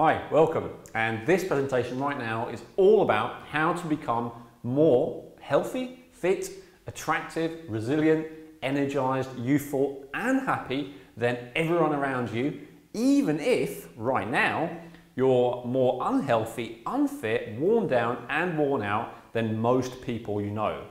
Hi, welcome. And this presentation right now is all about how to become more healthy, fit, attractive, resilient, energized, youthful, and happy than everyone around you, even if right now you're more unhealthy, unfit, worn down, and worn out than most people you know.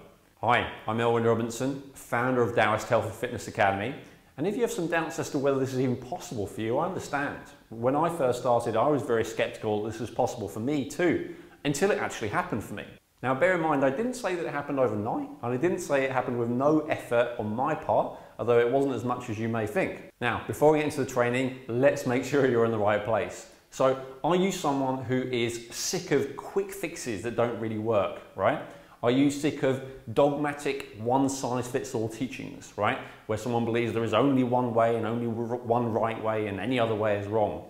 Hi, I'm Elwyn Robinson, founder of Taoist Health and Fitness Academy. And if you have some doubts as to whether this is even possible for you, I understand. When I first started, I was very skeptical this was possible for me too, until it actually happened for me. Now bear in mind, I didn't say that it happened overnight, and I didn't say it happened with no effort on my part, although it wasn't as much as you may think. Now, before we get into the training, let's make sure you're in the right place. So, are you someone who is sick of quick fixes that don't really work, right? Are you sick of dogmatic one-size-fits-all teachings, right? Where someone believes there is only one way and only one right way and any other way is wrong?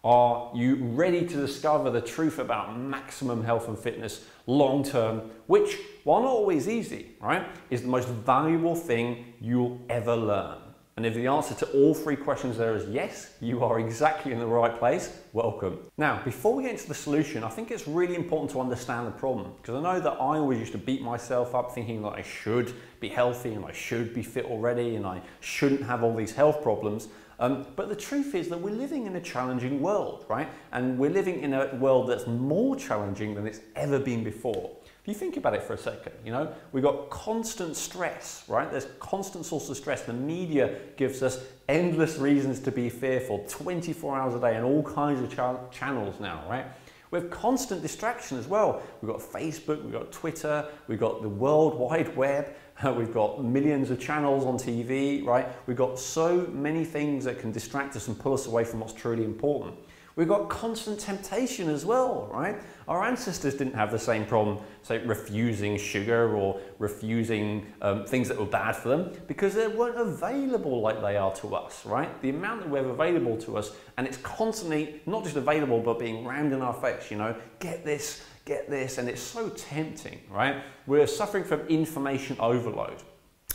Are you ready to discover the truth about maximum health and fitness long-term, which, while not always easy, right, is the most valuable thing you'll ever learn? And if the answer to all three questions there is yes, you are exactly in the right place, welcome. Now, before we get into the solution, I think it's really important to understand the problem, because I know that I always used to beat myself up thinking that I should be healthy and I should be fit already and I shouldn't have all these health problems. But the truth is that we're living in a challenging world, right? And we're living in a world that's more challenging than it's ever been before. If you think about it for a second, you know, we've got constant stress, right? There's constant source of stress. The media gives us endless reasons to be fearful, 24 hours a day, and all kinds of channels now, right? We have constant distraction as well. We've got Facebook, we've got Twitter, we've got the World Wide Web, we've got millions of channels on TV, right? We've got so many things that can distract us and pull us away from what's truly important. We've got constant temptation as well, right? Our ancestors didn't have the same problem, say refusing sugar or refusing things that were bad for them, because they weren't available like they are to us, right? The amount that we have available to us, and it's constantly not just available, but being rammed in our face, you know, get this, and it's so tempting, right? We're suffering from information overload.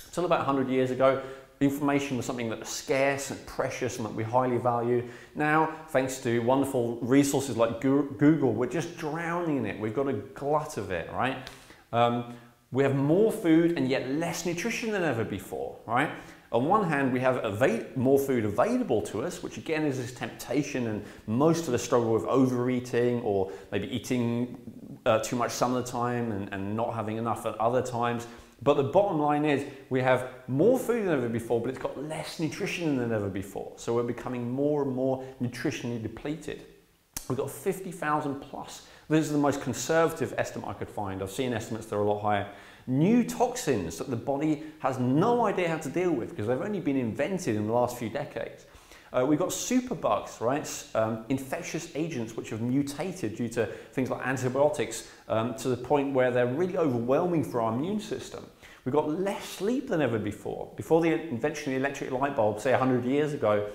Until about 100 years ago, information was something that was scarce and precious and that we highly value. Now, thanks to wonderful resources like Google, we're just drowning in it. We've got a glut of it, right? We have more food and yet less nutrition than ever before, right? On one hand, we have more food available to us, which again is this temptation, and most of us struggle with overeating or maybe eating too much some of the time and not having enough at other times. But the bottom line is we have more food than ever before, but it's got less nutrition than ever before. So we're becoming more and more nutritionally depleted. We've got 50,000 plus. This is the most conservative estimate I could find. I've seen estimates that are a lot higher. New toxins that the body has no idea how to deal with because they've only been invented in the last few decades. We've got superbugs, right? Infectious agents which have mutated due to things like antibiotics to the point where they're really overwhelming for our immune system. We've got less sleep than ever before. Before the invention of the electric light bulb, say 100 years ago,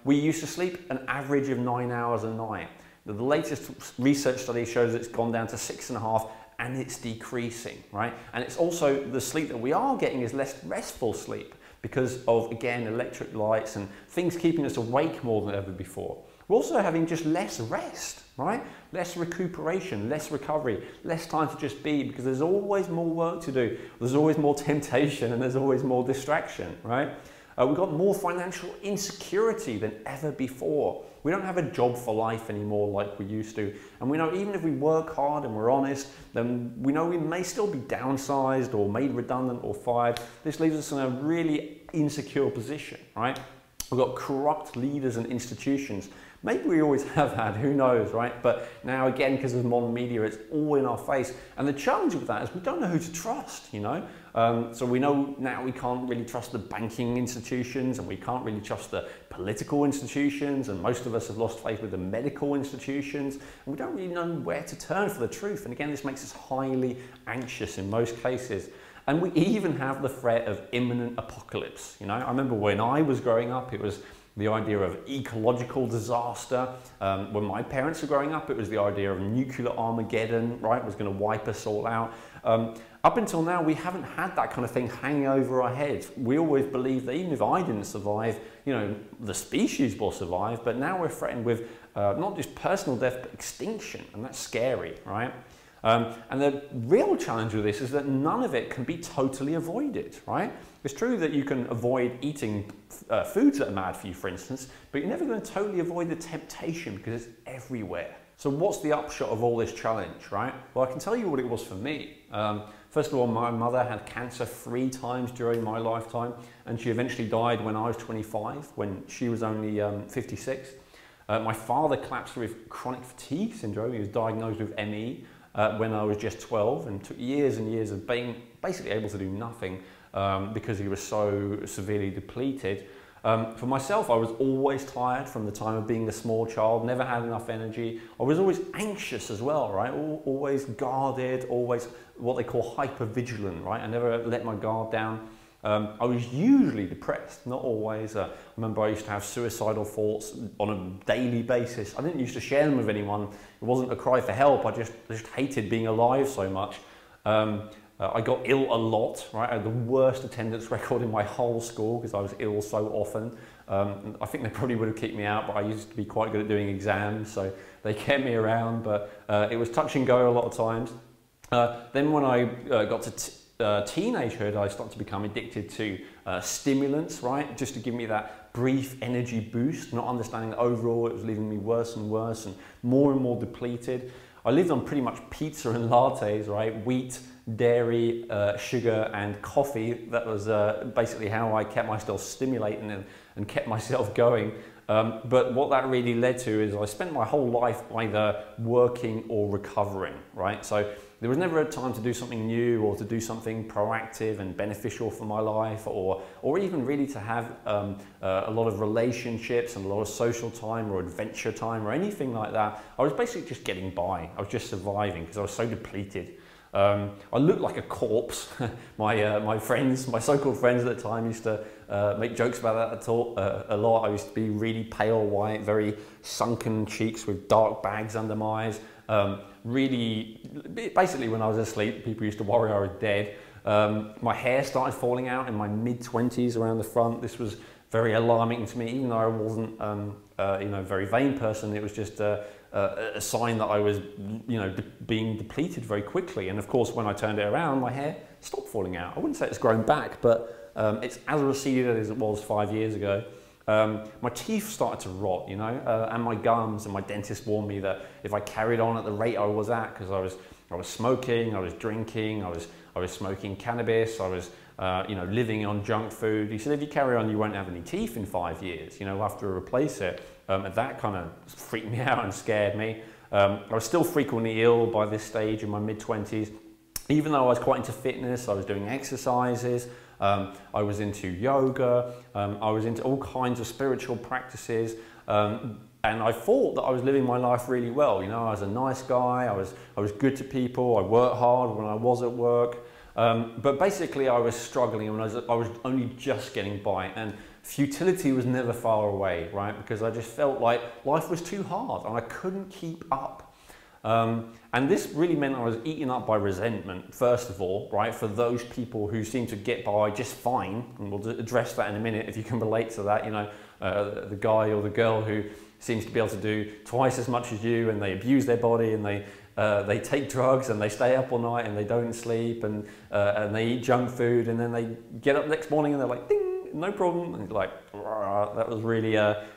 we used to sleep an average of 9 hours a night. The latest research study shows it's gone down to 6.5, and it's decreasing, right? And it's also the sleep that we are getting is less restful sleep, because of, again, electric lights and things keeping us awake more than ever before. We're also having just less rest, right? Less recuperation, less recovery, less time to just be, because there's always more work to do. There's always more temptation and there's always more distraction, right? We've got more financial insecurity than ever before. We don't have a job for life anymore like we used to. And we know even if we work hard and we're honest, then we know we may still be downsized or made redundant or fired. This leaves us in a really insecure position, right? We've got corrupt leaders and institutions. Maybe we always have had, who knows, right? But now again, because of modern media, it's all in our face. And the challenge with that is we don't know who to trust, you know? So we know now we can't really trust the banking institutions and we can't really trust the political institutions, and most of us have lost faith with the medical institutions, and we don't really know where to turn for the truth. And again, this makes us highly anxious in most cases. And we even have the threat of imminent apocalypse. You know, I remember when I was growing up, it was the idea of ecological disaster. When my parents were growing up, it was the idea of nuclear Armageddon, right? It was going to wipe us all out. up until now, we haven't had that kind of thing hanging over our heads. We always believed that even if I didn't survive, you know, the species will survive, but now we're threatened with not just personal death, but extinction, and that's scary, right? And the real challenge with this is that none of it can be totally avoided, right? It's true that you can avoid eating foods that are bad for you, for instance, but you're never going to totally avoid the temptation because it's everywhere. So what's the upshot of all this challenge, right? Well, I can tell you what it was for me. First of all, my mother had cancer 3 times during my lifetime, and she eventually died when I was 25, when she was only 56. My father collapsed with chronic fatigue syndrome. He was diagnosed with ME when I was just 12, and took years and years of being basically able to do nothing because he was so severely depleted. For myself, I was always tired from the time of being a small child, never had enough energy. I was always anxious as well, right? Always guarded, always what they call hypervigilant, right? I never let my guard down. I was usually depressed, not always. I remember I used to have suicidal thoughts on a daily basis. I didn't used to share them with anyone. It wasn't a cry for help. I just hated being alive so much. I got ill a lot, right? I had the worst attendance record in my whole school because I was ill so often. I think they probably would have kicked me out, but I used to be quite good at doing exams, so they kept me around, but it was touch and go a lot of times. Then when I got to teenagehood, I started to become addicted to stimulants, right? Just to give me that brief energy boost, not understanding that overall it was leaving me worse and worse and more depleted. I lived on pretty much pizza and lattes, right? Wheat, dairy, sugar and coffee. That was basically how I kept myself stimulating and kept myself going. But what that really led to is I spent my whole life either working or recovering, right? So there was never a time to do something new or to do something proactive and beneficial for my life, or even really to have a lot of relationships and a lot of social time or adventure time or anything like that. I was basically just getting by. I was just surviving because I was so depleted. I looked like a corpse. My friends, my so-called friends at the time, used to make jokes about that a lot. I used to be really pale white, very sunken cheeks with dark bags under my eyes. Really, basically when I was asleep, people used to worry I was dead. My hair started falling out in my mid-20s around the front. This was very alarming to me, even though I wasn't you know, a very vain person. It was just a sign that I was, you know, being depleted very quickly. And of course, when I turned it around, my hair stopped falling out. I wouldn't say it's grown back, but it's as receded as it was 5 years ago. My teeth started to rot, you know, and my gums, and my dentist warned me that if I carried on at the rate I was at, because I was smoking, I was drinking, I was smoking cannabis, I was you know, living on junk food. He said, if you carry on, you won't have any teeth in 5 years. You know, we'll have to replace it. And that kind of freaked me out and scared me. I was still frequently ill by this stage in my mid-20s. Even though I was quite into fitness, I was doing exercises, I was into yoga, I was into all kinds of spiritual practices, and I thought that I was living my life really well. You know, I was a nice guy, I was good to people, I worked hard when I was at work, but basically I was struggling, and I was only just getting by, and futility was never far away, right? Because I just felt like life was too hard and I couldn't keep up. And this really meant I was eaten up by resentment, first of all, right, for those people who seem to get by just fine, and we'll address that in a minute if you can relate to that, you know, the guy or the girl who seems to be able to do twice as much as you, and they abuse their body, and they take drugs, and they stay up all night, and they don't sleep, and they eat junk food, and then they get up the next morning and they're like, ding, no problem, and like, that was really,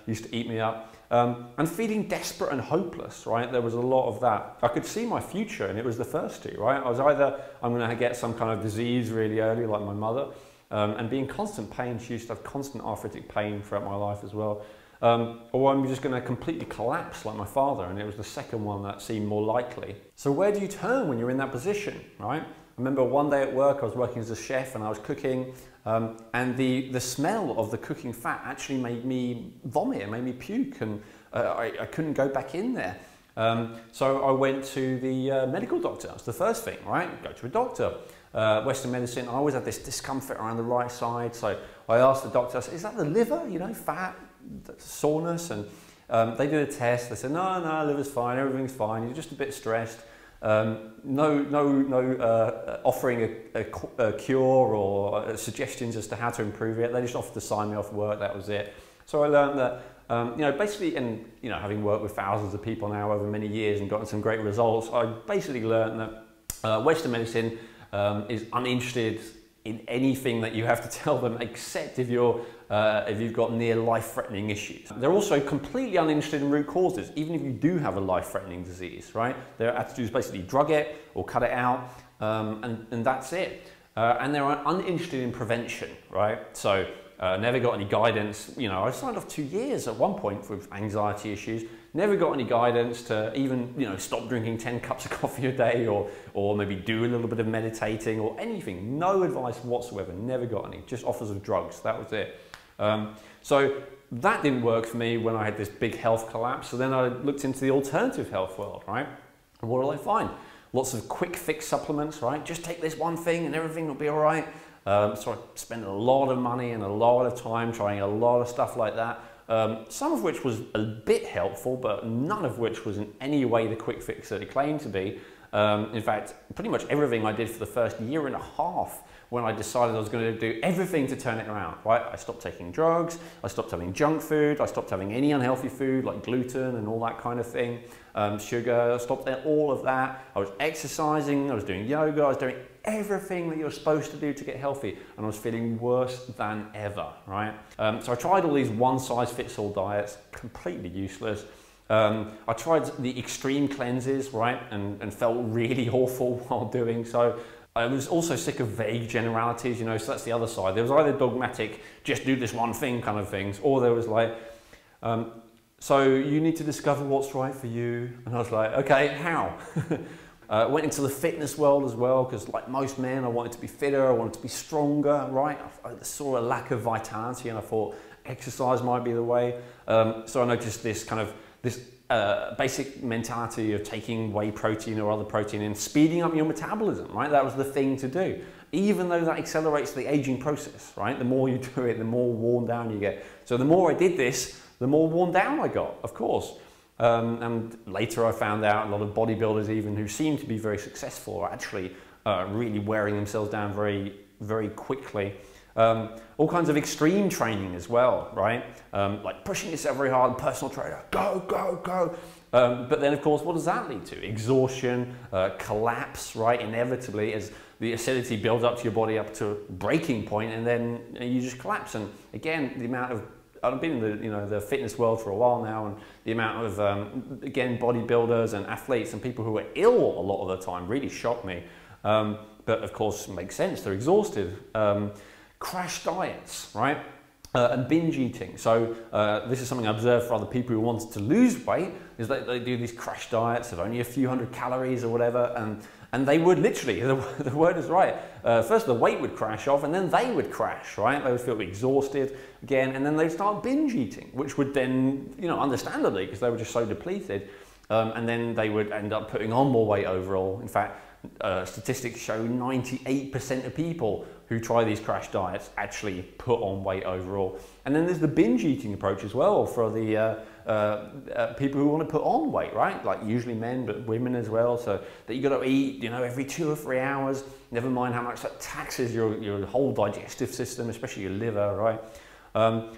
used to eat me up. And feeling desperate and hopeless, right? There was a lot of that. I could see my future, and it was the first two, right? I was either, I'm going to get some kind of disease really early, like my mother, and be in constant pain. She used to have constant arthritic pain throughout my life as well. Or I'm just going to completely collapse like my father, and it was the second one that seemed more likely. So where do you turn when you're in that position, right? I remember one day at work, I was working as a chef and I was cooking, and the smell of the cooking fat actually made me vomit, it made me puke, and I couldn't go back in there. So I went to the medical doctor. That's the first thing, right? Go to a doctor. Western medicine, I always had this discomfort around the right side, so I asked the doctor, I said, is that the liver, you know, fat, soreness? And they did a test. They said, no, liver's fine, everything's fine, you're just a bit stressed. No offering a cure or suggestions as to how to improve it. They just offered to sign me off work. That was it. So I learned that, basically, and having worked with thousands of people now over many years and gotten some great results, I basically learned that Western medicine is uninterested in anything that you have to tell them, except if you've got near life-threatening issues. They're also completely uninterested in root causes, even if you do have a life-threatening disease, right? Their attitude is basically drug it or cut it out, and that's it. And they're uninterested in prevention, right? So never got any guidance. I signed off 2 years at one point with anxiety issues. Never got any guidance to even, stop drinking 10 cups of coffee a day or maybe do a little bit of meditating or anything. No advice whatsoever, never got any, just offers of drugs, that was it. So that didn't work for me when I had this big health collapse. So then I looked into the alternative health world, right? And what did I find? Lots of quick fix supplements, right? Just take this one thing and everything will be all right. So I spent a lot of money and a lot of time trying a lot of stuff like that. Some of which was a bit helpful, but none of which was in any way the quick fix that it claimed to be. In fact, pretty much everything I did for the first year and a half when I decided I was going to do everything to turn it around, right? I stopped taking drugs, I stopped having junk food, I stopped having any unhealthy food like gluten and all that kind of thing, sugar, I stopped all of that. I was exercising, I was doing yoga, I was doing everything that you're supposed to do to get healthy, and I was feeling worse than ever, right? So I tried all these one-size-fits-all diets, completely useless. I tried the extreme cleanses, right, and felt really awful while doing so. I was also sick of vague generalities, so that's the other side. There was either dogmatic, just do this one thing kind of things, or there was like, so you need to discover what's right for you. And I was like, okay, how? Went into the fitness world as well, because like most men, I wanted to be fitter, I wanted to be stronger, right? I saw a lack of vitality and I thought exercise might be the way. So I noticed this basic mentality of taking whey protein or other protein and speeding up your metabolism, right? That was the thing to do, even though that accelerates the aging process, right? The more you do it, the more worn down you get. So the more I did this, the more worn down I got, of course. And later I found out a lot of bodybuilders even who seem to be very successful are actually really wearing themselves down very, very quickly. All kinds of extreme training as well, right? Like pushing yourself very hard, personal trainer, go, go, go. But then of course, what does that lead to? Exhaustion, collapse, right? Inevitably, as the acidity builds up to your body up to breaking point, and then you just collapse. And again, the amount of I've been in the fitness world for a while now, and the amount of again bodybuilders and athletes and people who are ill a lot of the time really shocked me. But of course, it makes sense. They're exhausted. Crash diets, right? And binge eating. So this is something I observed for other people who wanted to lose weight, is that they do these crash diets of only a few hundred calories or whatever, and they would literally, the word is right, first the weight would crash off and then they would crash, right? They would feel exhausted again, and then they'd start binge eating, which would then, understandably, because they were just so depleted, and then they would end up putting on more weight overall. In fact, statistics show 98% of people who try these crash diets actually put on weight overall. And then there's the binge eating approach as well for the people who want to put on weight, right? Like usually men, but women as well. So that you got to eat, every 2 or 3 hours. Never mind how much that taxes your whole digestive system, especially your liver, right?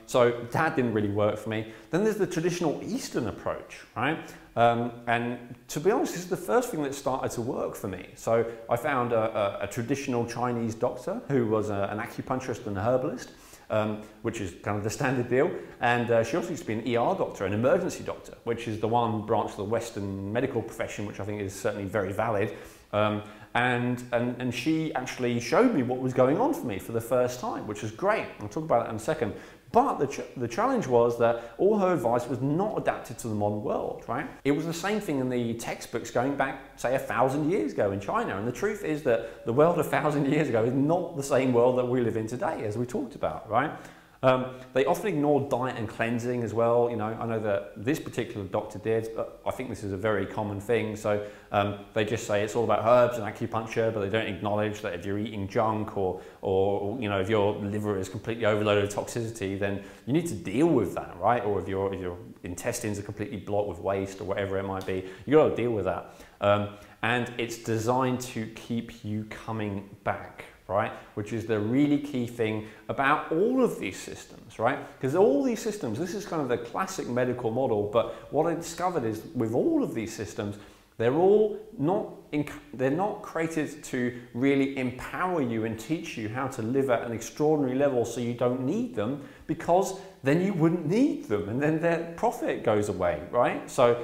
So that didn't really work for me. Then there's the traditional Eastern approach, right? And to be honest, this is the first thing that started to work for me. So I found a traditional Chinese doctor who was an acupuncturist and a herbalist, which is kind of the standard deal. And she also used to be an ER doctor, an emergency doctor, which is the one branch of the Western medical profession, which I think is certainly very valid. And she actually showed me what was going on for me for the first time, which was great. I'll talk about that in a second. But the challenge was that all her advice was not adapted to the modern world, right? It was the same thing in the textbooks going back, say, 1,000 years ago in China. And the truth is that the world 1,000 years ago is not the same world that we live in today, as we talked about, right? They often ignore diet and cleansing as well. You know, I know that this particular doctor did, but I think this is a very common thing. So they just say it's all about herbs and acupuncture, but they don't acknowledge that if you're eating junk or you know, if your liver is completely overloaded with toxicity, then you need to deal with that, right? Or if your intestines are completely blocked with waste or whatever it might be, you got to deal with that. And it's designed to keep you coming back, right? Which is the really key thing about all of these systems, right? Because all these systems, this is kind of the classic medical model, but what I discovered is with all of these systems, they're not created to really empower you and teach you how to live at an extraordinary level so you don't need them, because then you wouldn't need them and then their profit goes away, right? So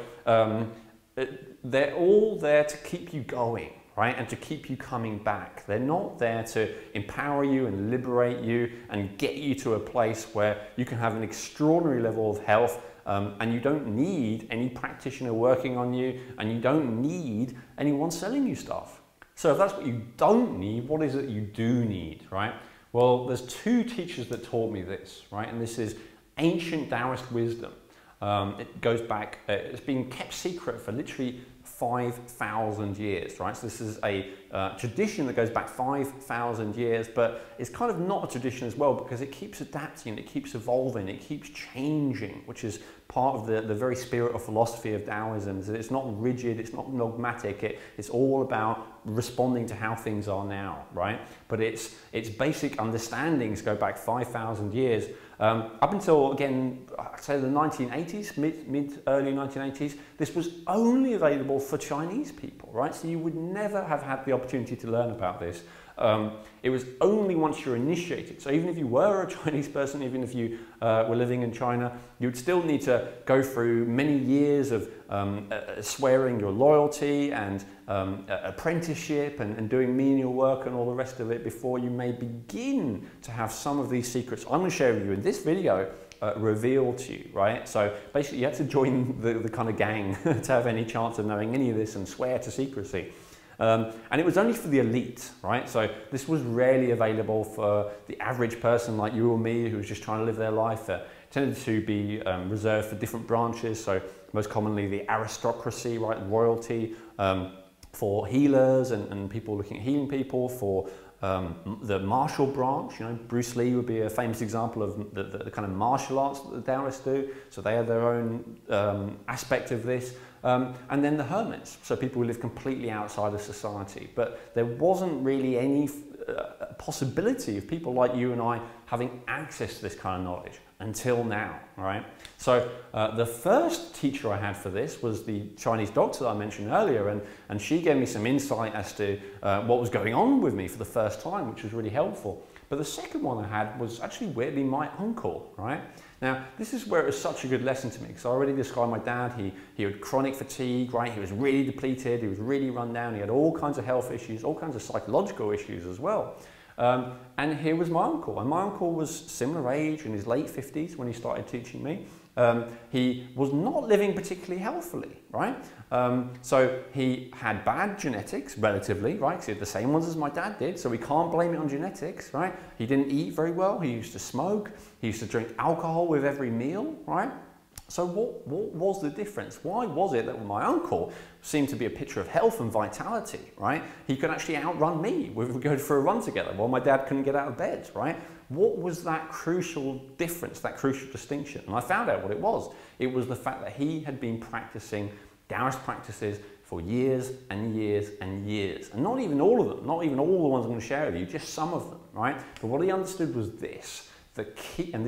they're all there to keep you going, right? And to keep you coming back. They're not there to empower you and liberate you and get you to a place where you can have an extraordinary level of health, and you don't need any practitioner working on you, and you don't need anyone selling you stuff. So if that's what you don't need, what is it you do need, right? Well, there's two teachers that taught me this, right? And this is ancient Taoist wisdom. It goes back, it's been kept secret for literally 5,000 years, right? So this is a tradition that goes back 5,000 years, but it's kind of not a tradition as well, because it keeps adapting, it keeps evolving, it keeps changing, which is part of the very spirit of philosophy of Taoism. It's not rigid, it's not dogmatic, it's all about responding to how things are now, right? But its basic understandings go back 5,000 years. Up until, again, I'd say the 1980s, early 1980s, this was only available for Chinese people, right? So you would never have had the opportunity to learn about this. It was only once you're initiated. So even if you were a Chinese person, even if you were living in China, you'd still need to go through many years of swearing your loyalty and apprenticeship and doing menial work and all the rest of it before you may begin to have some of these secrets I'm going to share with you in this video revealed to you, right? So basically you have to join the kind of gang to have any chance of knowing any of this and swear to secrecy. And it was only for the elite, right? So this was rarely available for the average person like you or me who was just trying to live their life. It tended to be reserved for different branches. So most commonly the aristocracy, right? Royalty, for healers and people looking at healing people, for the martial branch. You know, Bruce Lee would be a famous example of the kind of martial arts that the Taoists do. So they have their own aspect of this. And then the hermits, so people who live completely outside of society. But there wasn't really any possibility of people like you and I having access to this kind of knowledge until now, right? So the first teacher I had for this was the Chinese doctor that I mentioned earlier, and she gave me some insight as to what was going on with me for the first time, which was really helpful. But the second one I had was actually weirdly my uncle, right? Now, this is where it was such a good lesson to me, because I already described my dad. He had chronic fatigue, right? He was really depleted, he was really run down, he had all kinds of health issues, all kinds of psychological issues as well. And here was my uncle, and my uncle was similar age, in his late 50s when he started teaching me. He was not living particularly healthily, right? So he had bad genetics, relatively, right? Because he had the same ones as my dad did, so we can't blame it on genetics, right? He didn't eat very well, he used to smoke, he used to drink alcohol with every meal, right? So what was the difference? Why was it that my uncle seemed to be a picture of health and vitality, right? He could actually outrun me. We would go for a run together while my dad couldn't get out of bed, right? What was that crucial difference, that crucial distinction? And I found out what it was. It was the fact that he had been practicing Taoist practices for years and years and years. And not even all of them, not even all the ones I'm going to share with you, just some of them, right? But what he understood was this. The key, and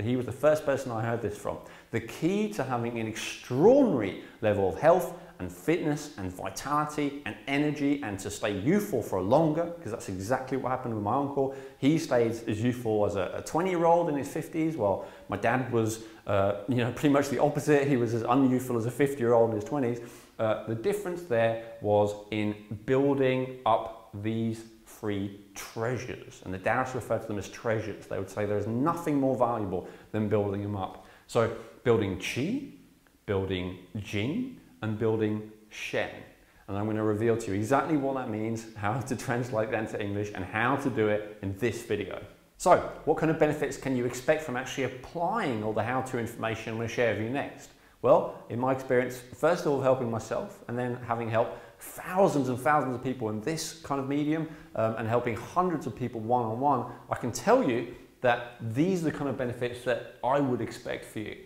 he was the first person I heard this from, the key to having an extraordinary level of health and fitness and vitality and energy, and to stay youthful for longer, because that's exactly what happened with my uncle. He stayed as youthful as a 20-year-old in his 50s, while my dad was pretty much the opposite. He was as unyouthful as a 50-year-old in his 20s. The difference there was in building up these three treasures, and the Taoists refer to them as treasures. They would say there is nothing more valuable than building them up. So building qi, building jing, and building shen. And I'm going to reveal to you exactly what that means, how to translate that into English, and how to do it in this video. So, what kind of benefits can you expect from actually applying all the how-to information I'm going to share with you next? Well, in my experience, first of all, helping myself, and then having helped thousands and thousands of people in this kind of medium, and helping hundreds of people one-on-one, I can tell you that these are the kind of benefits that I would expect for you.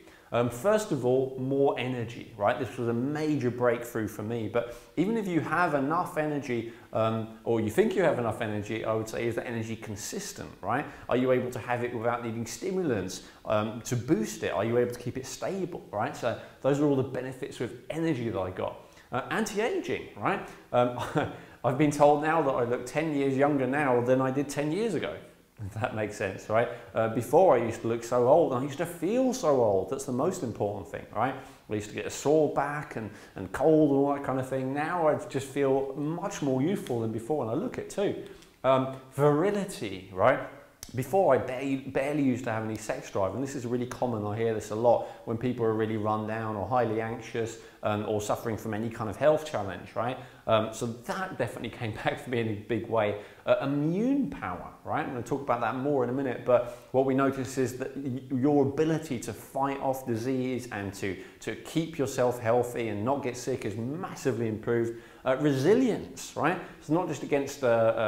First of all, more energy, right? This was a major breakthrough for me, but even if you have enough energy, or you think you have enough energy, I would say, is that energy consistent, right? Are you able to have it without needing stimulants to boost it? Are you able to keep it stable, right? So those are all the benefits with energy that I got. Anti-aging, right? I've been told now that I look 10 years younger now than I did 10 years ago. If that makes sense, right? Before I used to look so old, and I used to feel so old. That's the most important thing, right? I used to get a sore back and cold and all that kind of thing. Now I just feel much more youthful than before, and I look it too. Virility, right? Before I barely used to have any sex drive, and this is really common. I hear this a lot when people are really run down or highly anxious or suffering from any kind of health challenge, right? So that definitely came back for me in a big way. Immune power, right? I'm going to talk about that more in a minute, but what we notice is that your ability to fight off disease and to keep yourself healthy and not get sick is massively improved. Resilience, right? It's not just against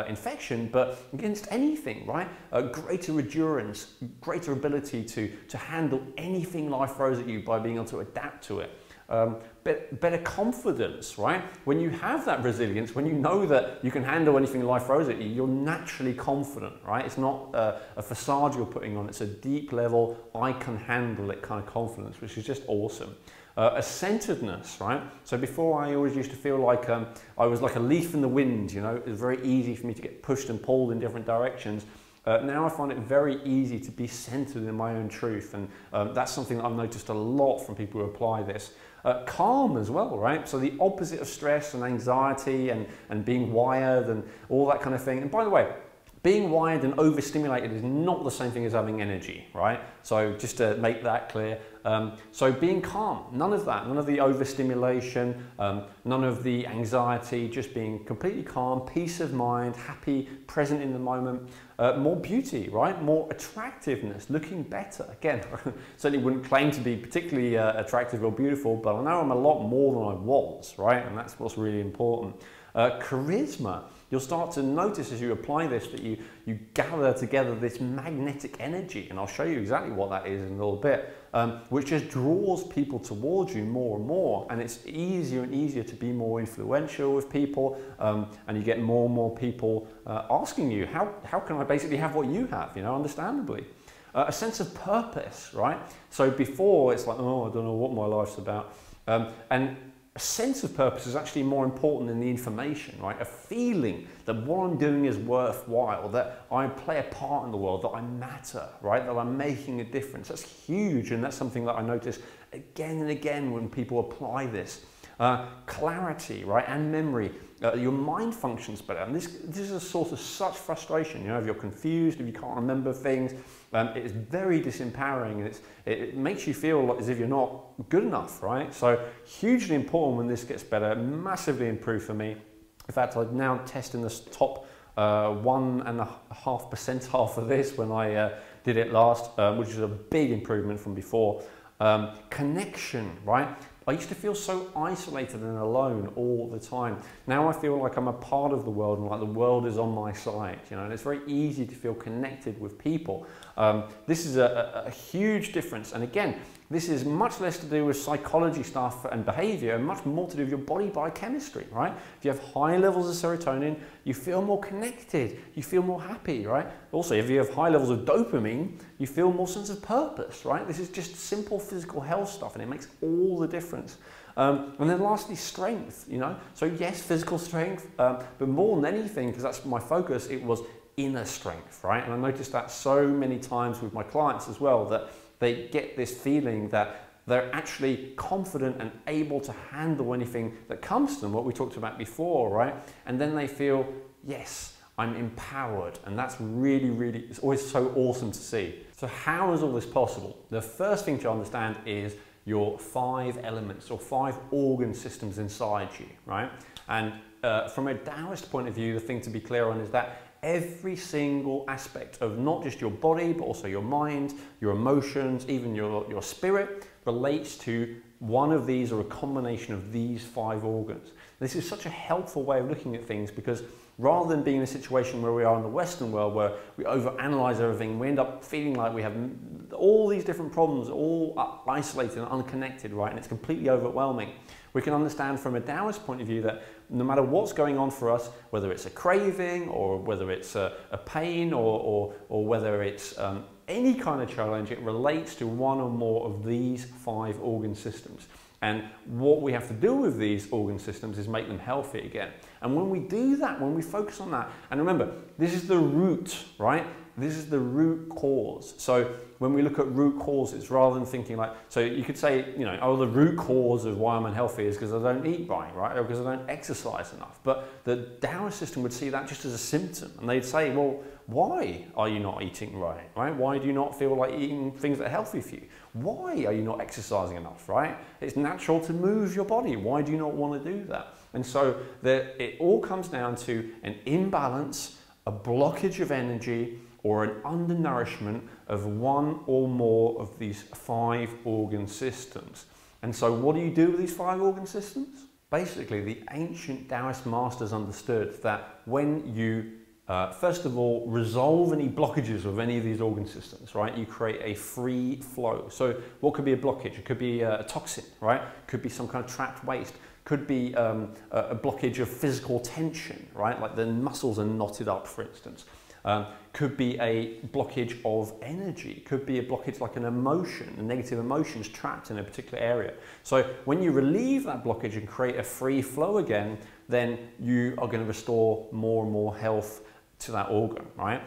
infection, but against anything, right? Greater endurance, greater ability to handle anything life throws at you by being able to adapt to it. Better confidence, right? When you have that resilience, when you know that you can handle anything life throws at you, you're naturally confident, right? It's not a facade you're putting on, it's a deep level, I can handle it kind of confidence, which is just awesome. A centeredness, right? So before I always used to feel like I was like a leaf in the wind, you know, it was very easy for me to get pushed and pulled in different directions. Now I find it very easy to be centered in my own truth, and that's something that I've noticed a lot from people who apply this. Calm as well, right? So the opposite of stress and anxiety and being wired and all that kind of thing. And by the way, being wired and overstimulated is not the same thing as having energy, right? So just to make that clear. So being calm, none of that, none of the overstimulation, none of the anxiety, just being completely calm, peace of mind, happy, present in the moment. More beauty, right? More attractiveness, looking better. Again, I certainly wouldn't claim to be particularly attractive or beautiful, but I know I'm a lot more than I was, right? And that's what's really important. Charisma. You'll start to notice as you apply this that you gather together this magnetic energy, and I'll show you exactly what that is in a little bit, which just draws people towards you more and more, and it's easier and easier to be more influential with people, and you get more and more people asking you, how can I basically have what you have, you know, understandably. A sense of purpose, right? So before it's like, oh, I don't know what my life's about, and a sense of purpose is actually more important than the information, right? A feeling that what I'm doing is worthwhile, that I play a part in the world, that I matter, right? That I'm making a difference. That's huge, and that's something that I notice again and again when people apply this. Clarity, right, and memory. Your mind functions better, and this is a source of such frustration. You know, if you're confused, if you can't remember things, it's very disempowering, and it makes you feel as if you're not good enough, right? So hugely important when this gets better, massively improved for me. In fact, I'm now testing this top 1.5 percentile of this when I did it last, which is a big improvement from before. Connection, right? I used to feel so isolated and alone all the time. Now I feel like I'm a part of the world and like the world is on my side, you know, and it's very easy to feel connected with people. This is a huge difference, and again, this is much less to do with psychology stuff and behavior and much more to do with your body biochemistry, right? If you have high levels of serotonin, you feel more connected, you feel more happy, right? Also, if you have high levels of dopamine, you feel more sense of purpose, right? This is just simple physical health stuff, and it makes all the difference. And then lastly, strength, you know? So yes, physical strength, but more than anything, because that's my focus, it was inner strength, right? And I noticed that so many times with my clients as well, that they get this feeling that they're actually confident and able to handle anything that comes to them, what we talked about before, right? And then they feel, yes, I'm empowered, and that's really, really, it's always so awesome to see. So how is all this possible? The first thing to understand is your 5 elements or 5 organ systems inside you, right? And from a Taoist point of view, the thing to be clear on is that every single aspect of not just your body, but also your mind, your emotions, even your spirit relates to one of these or a combination of these 5 organs. This is such a helpful way of looking at things, because rather than being in a situation where we are in the Western world where we overanalyze everything, we end up feeling like we have all these different problems, all isolated and unconnected, right? And it's completely overwhelming. We can understand from a Taoist point of view that no matter what's going on for us, whether it's a craving or whether it's a pain or whether it's any kind of challenge, it relates to one or more of these 5 organ systems. And what we have to do with these organ systems is make them healthy again. And when we do that, when we focus on that, and remember, this is the root, right? This is the root cause. So when we look at root causes, rather than thinking like, so you could say, you know, oh, the root cause of why I'm unhealthy is because I don't eat right? Or because I don't exercise enough. But the Taoist system would see that just as a symptom. And they'd say, well, why are you not eating right? Why do you not feel like eating things that are healthy for you? Why are you not exercising enough, right? It's natural to move your body. Why do you not want to do that? And so it all comes down to an imbalance, a blockage of energy, or an undernourishment of one or more of these 5 organ systems. And so what do you do with these 5 organ systems? Basically, the ancient Taoist masters understood that when you first of all, resolve any blockages of any of these organ systems, right? You create a free flow. So what could be a blockage? It could be a toxin, right? Could be some kind of trapped waste. Could be a blockage of physical tension, right? Like the muscles are knotted up, for instance. Could be a blockage of energy. Could be a blockage like an emotion, a negative emotion is trapped in a particular area. So when you relieve that blockage and create a free flow again, then you are going to restore more and more health to that organ, right?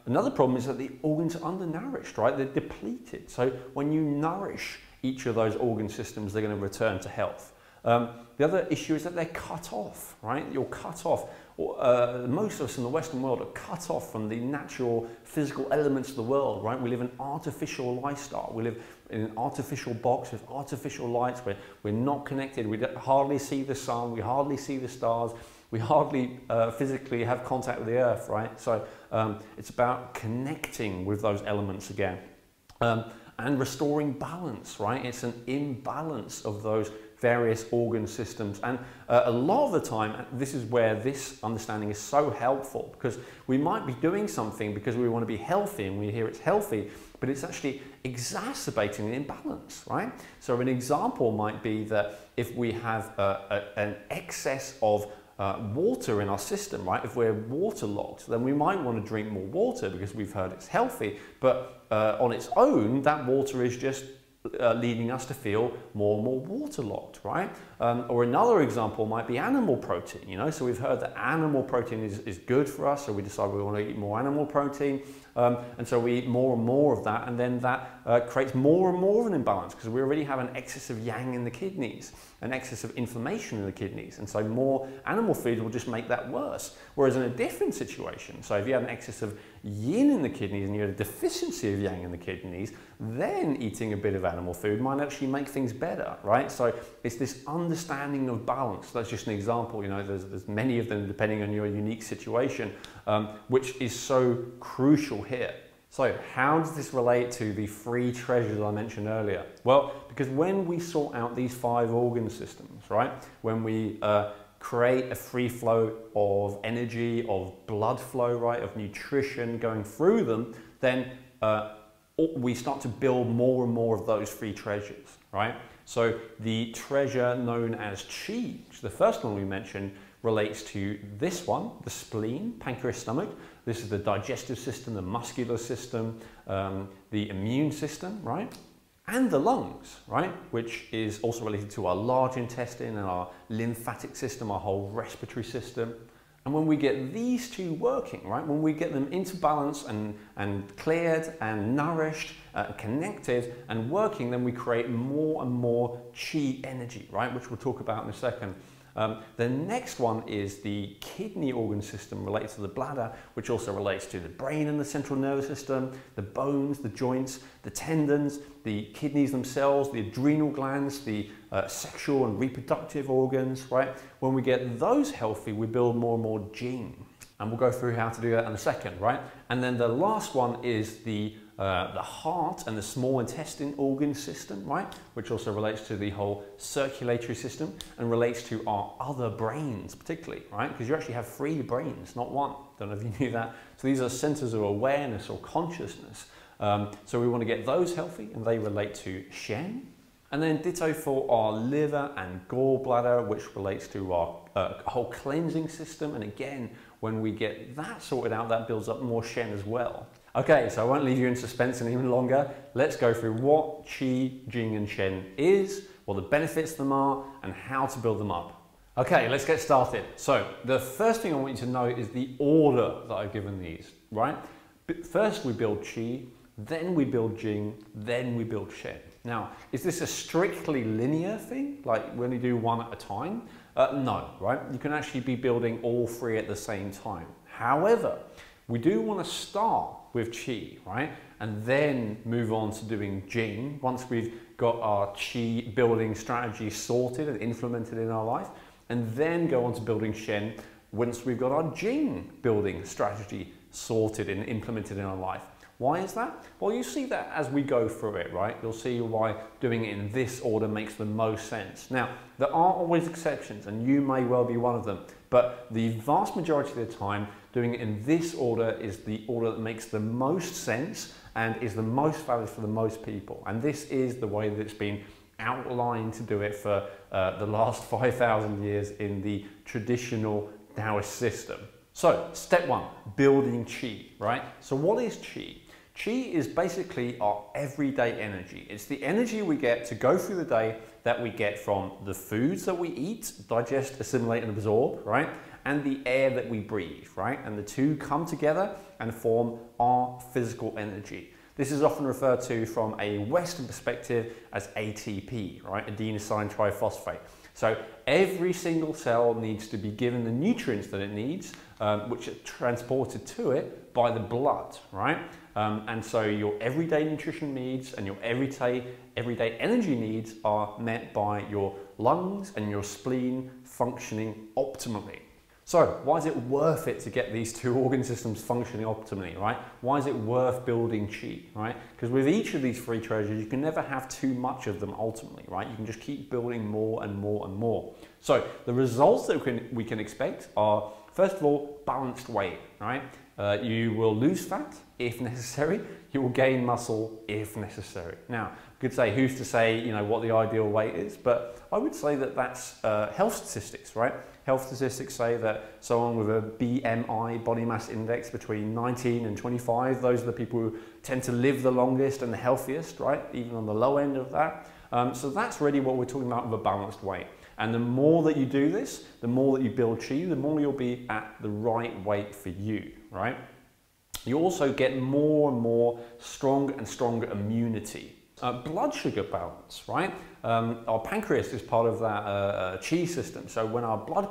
Another problem is that the organs are undernourished, right? They're depleted. So when you nourish each of those organ systems, they're going to return to health. The other issue is that they're cut off, right? You're cut off. Most of us in the Western world are cut off from the natural physical elements of the world, right? We live an artificial lifestyle. We live in an artificial box with artificial lights. We're not connected. We hardly see the sun. We hardly see the stars. We hardly physically have contact with the earth, right? So it's about connecting with those elements again and restoring balance, right? It's an imbalance of those various organ systems. And a lot of the time, this is where this understanding is so helpful, because we might be doing something because we want to be healthy and we hear it's healthy, but it's actually exacerbating the imbalance, right? So an example might be that if we have an excess of water in our system, right? If we're waterlogged, then we might want to drink more water because we've heard it's healthy, but on its own, that water is just leading us to feel more and more waterlogged, right? Or another example might be animal protein, you know, so we've heard that animal protein is good for us, so we decide we want to eat more animal protein, and so we eat more and more of that, and then that creates more and more of an imbalance because we already have an excess of yang in the kidneys, an excess of inflammation in the kidneys, and so more animal food will just make that worse. Whereas in a different situation, so if you had an excess of yin in the kidneys and you had a deficiency of yang in the kidneys, then eating a bit of animal food might actually make things better, right? So it's this understanding of balance. That's just an example, you know, there's many of them depending on your unique situation, which is so crucial here. So how does this relate to the 3 treasures I mentioned earlier? Well, because when we sort out these 5 organ systems, right, when we create a free flow of energy, of blood flow, right, of nutrition going through them, then we start to build more and more of those 3 treasures, right? So the treasure known as Qi, which is the first one we mentioned, relates to this one, the spleen, pancreas, stomach. This is the digestive system, the muscular system, the immune system, right? And the lungs, right? Which is also related to our large intestine and our lymphatic system, our whole respiratory system. And when we get these 2 working, right? When we get them into balance and cleared and nourished, connected and working, then we create more and more Qi energy, right? Which we'll talk about in a second. The next one is the kidney organ system related to the bladder, which also relates to the brain and the central nervous system, the bones, the joints, the tendons, the kidneys themselves, the adrenal glands, the sexual and reproductive organs, right? When we get those healthy, we build more and more Jing. And we'll go through how to do that in a second, right? And then the last one is the heart and the small intestine organ system, right? Which also relates to the whole circulatory system and relates to our other brains particularly, right? Because you actually have 3 brains, not one. Don't know if you knew that. So these are centers of awareness or consciousness. So we want to get those healthy, and they relate to Shen. And then ditto for our liver and gallbladder, which relates to our whole cleansing system. And again, when we get that sorted out, that builds up more Shen as well. Okay, so I won't leave you in suspense any longer. Let's go through what Qi, Jing and Shen is, what the benefits of them are, and how to build them up. Okay, let's get started. So the first thing I want you to know is the order that I've given these, right? First we build Qi, then we build Jing, then we build Shen. Now, is this a strictly linear thing, like when you do one at a time? No, right? You can actually be building all 3 at the same time. However, we do want to start with Qi, right? And then move on to doing Jing once we've got our Qi building strategy sorted and implemented in our life, and then go on to building Shen once we've got our Jing building strategy sorted and implemented in our life. Why is that? Well, you see that as we go through it, right? You'll see why doing it in this order makes the most sense. Now, there are always exceptions, and you may well be one of them, but the vast majority of the time, doing it in this order is the order that makes the most sense and is the most valid for the most people. And this is the way that it's been outlined to do it for the last 5,000 years in the traditional Taoist system. So, step 1, building Qi, right? So what is Qi? Qi is basically our everyday energy. It's the energy we get to go through the day that we get from the foods that we eat, digest, assimilate and absorb, right? And the air that we breathe, right? And the two come together and form our physical energy. This is often referred to from a Western perspective as ATP, right? Adenosine triphosphate. So every single cell needs to be given the nutrients that it needs, which are transported to it by the blood, right? And so your everyday nutrition needs and your everyday energy needs are met by your lungs and your spleen functioning optimally. So why is it worth it to get these 2 organ systems functioning optimally, right? Why is it worth building Qi, right? Because with each of these 3 treasures, you can never have too much of them ultimately, right? You can just keep building more and more and more. So the results that we can expect are, first of all, balanced weight, right? You will lose fat if necessary. You will gain muscle if necessary. Now, you could say, who's to say, you know, what the ideal weight is? But I would say that that's health statistics, right? Health statistics say that someone with a BMI, body mass index, between 19 and 25, those are the people who tend to live the longest and the healthiest, right? Even on the low end of that. So that's really what we're talking about with a balanced weight. And the more that you do this, the more that you build Qi, the more you'll be at the right weight for you, right? You also get more and more stronger and stronger immunity. Blood sugar balance, right? Our pancreas is part of that Qi system. So when our blood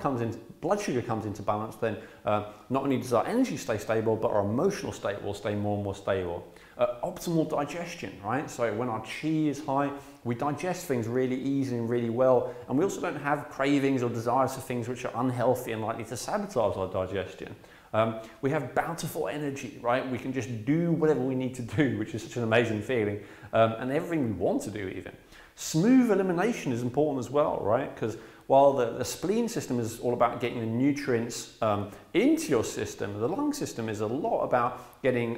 sugar comes into balance, then not only does our energy stay stable, but our emotional state will stay more and more stable. Optimal digestion, right? So when our Qi is high, we digest things really easily and really well, and we also don't have cravings or desires for things which are unhealthy and likely to sabotage our digestion. We have bountiful energy, right? We can just do whatever we need to do, which is such an amazing feeling, and everything we want to do even. Smooth elimination is important as well, right? Because while the spleen system is all about getting the nutrients into your system, the lung system is a lot about getting